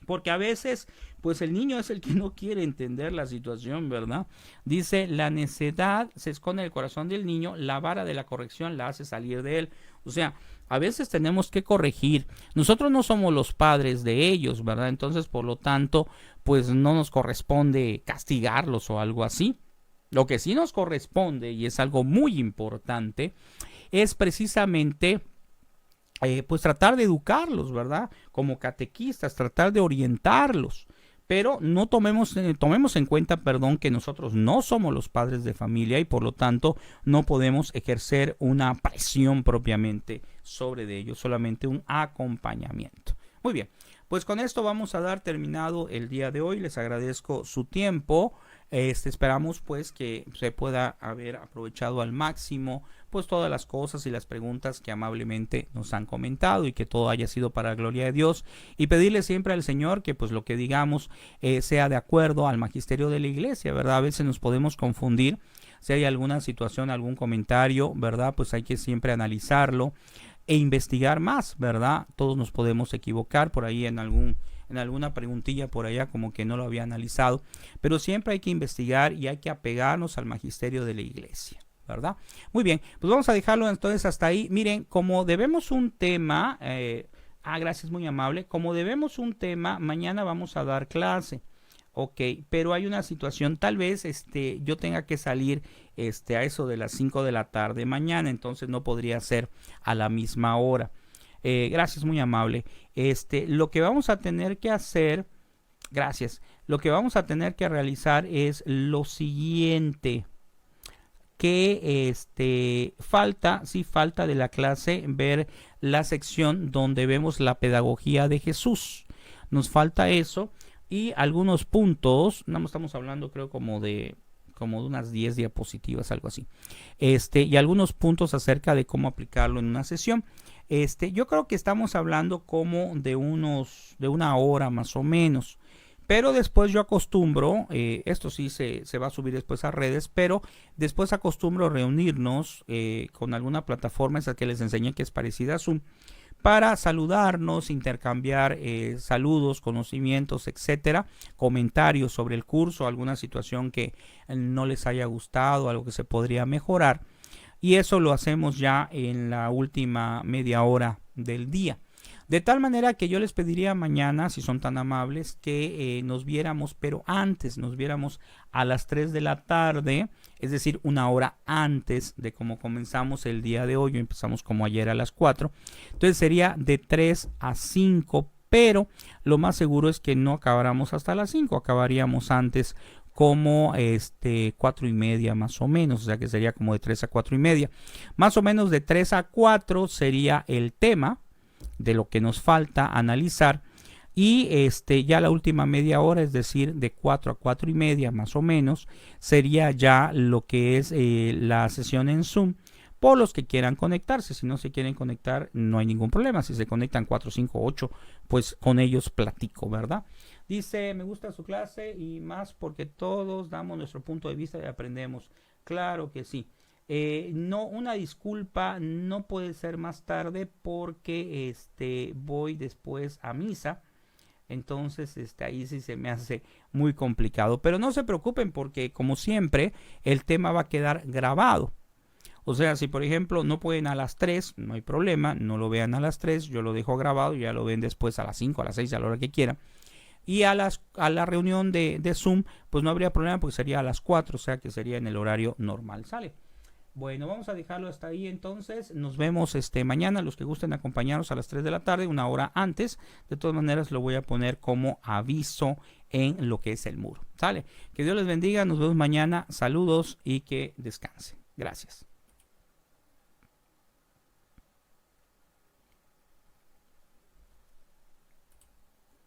A: Porque a veces, pues el niño es el que no quiere entender la situación, ¿verdad? Dice, la necedad se esconde en el corazón del niño, la vara de la corrección la hace salir de él. O sea, a veces tenemos que corregir. Nosotros no somos los padres de ellos, ¿verdad? Entonces, por lo tanto, pues no nos corresponde castigarlos o algo así. Lo que sí nos corresponde, y es algo muy importante, es precisamente pues tratar de educarlos, ¿verdad? Como catequistas, tratar de orientarlos. Pero no tomemos en cuenta, que nosotros no somos los padres de familia y por lo tanto no podemos ejercer una presión propiamente sobre de ellos, solamente un acompañamiento. Muy bien, pues con esto vamos a dar terminado el día de hoy. Les agradezco su tiempo. Esperamos pues que se pueda haber aprovechado al máximo pues todas las cosas y las preguntas que amablemente nos han comentado y que todo haya sido para la gloria de Dios, y pedirle siempre al Señor que pues lo que digamos sea de acuerdo al magisterio de la iglesia, ¿verdad? A veces nos podemos confundir, si hay alguna situación, algún comentario, ¿verdad? Pues hay que siempre analizarlo e investigar más, ¿verdad? Todos nos podemos equivocar por ahí en alguna preguntilla por allá como que no lo había analizado, pero siempre hay que investigar y hay que apegarnos al magisterio de la iglesia, ¿verdad? Muy bien, pues vamos a dejarlo entonces hasta ahí. Miren, como debemos un tema, gracias, muy amable, como debemos un tema, mañana vamos a dar clase. Ok, pero hay una situación, tal vez yo tenga que salir a eso de las 5 de la tarde mañana, entonces no podría ser a la misma hora. Gracias, muy amable. Lo que vamos a tener que hacer, gracias, lo que vamos a tener que realizar es lo siguiente, que falta de la clase ver la sección donde vemos la pedagogía de Jesús. Nos falta eso y algunos puntos, no estamos hablando creo como de unas 10 diapositivas, algo así. Y algunos puntos acerca de cómo aplicarlo en una sesión. Yo creo que estamos hablando como de una hora más o menos. Pero después yo acostumbro, esto sí se va a subir después a redes, pero después acostumbro reunirnos con alguna plataforma, esa que les enseñé que es parecida a Zoom, para saludarnos, intercambiar saludos, conocimientos, etcétera, comentarios sobre el curso, alguna situación que no les haya gustado, algo que se podría mejorar. Y eso lo hacemos ya en la última media hora del día. De tal manera que yo les pediría mañana, si son tan amables, que nos viéramos, pero antes, nos viéramos a las 3 de la tarde, es decir, una hora antes de como comenzamos el día de hoy. Empezamos como ayer a las 4. Entonces sería de 3 a 5, pero lo más seguro es que no acabáramos hasta las 5, acabaríamos antes como 4:30 más o menos, o sea que sería como de 3 a 4:30. Más o menos de 3 a 4 sería el tema de lo que nos falta analizar, y ya la última media hora, es decir, de 4 a 4:30 más o menos, sería ya lo que es la sesión en Zoom. Por los que quieran conectarse, si no se quieren conectar, no hay ningún problema. Si se conectan 4, 5, 8, pues con ellos platico, ¿verdad? Dice, me gusta su clase y más porque todos damos nuestro punto de vista y aprendemos. Claro que sí. No, una disculpa, no puede ser más tarde porque voy después a misa. Entonces, ahí sí se me hace muy complicado. Pero no se preocupen porque, como siempre, el tema va a quedar grabado. O sea, si por ejemplo no pueden a las 3, no hay problema, no lo vean a las 3, yo lo dejo grabado y ya lo ven después a las 5, a las 6, a la hora que quieran. Y a la reunión de Zoom, pues no habría problema porque sería a las 4, o sea que sería en el horario normal, ¿sale? Bueno, vamos a dejarlo hasta ahí entonces. Nos vemos mañana, los que gusten acompañarnos a las 3 de la tarde, una hora antes. De todas maneras lo voy a poner como aviso en lo que es el muro, ¿sale? Que Dios les bendiga, nos vemos mañana, saludos y que descansen. Gracias.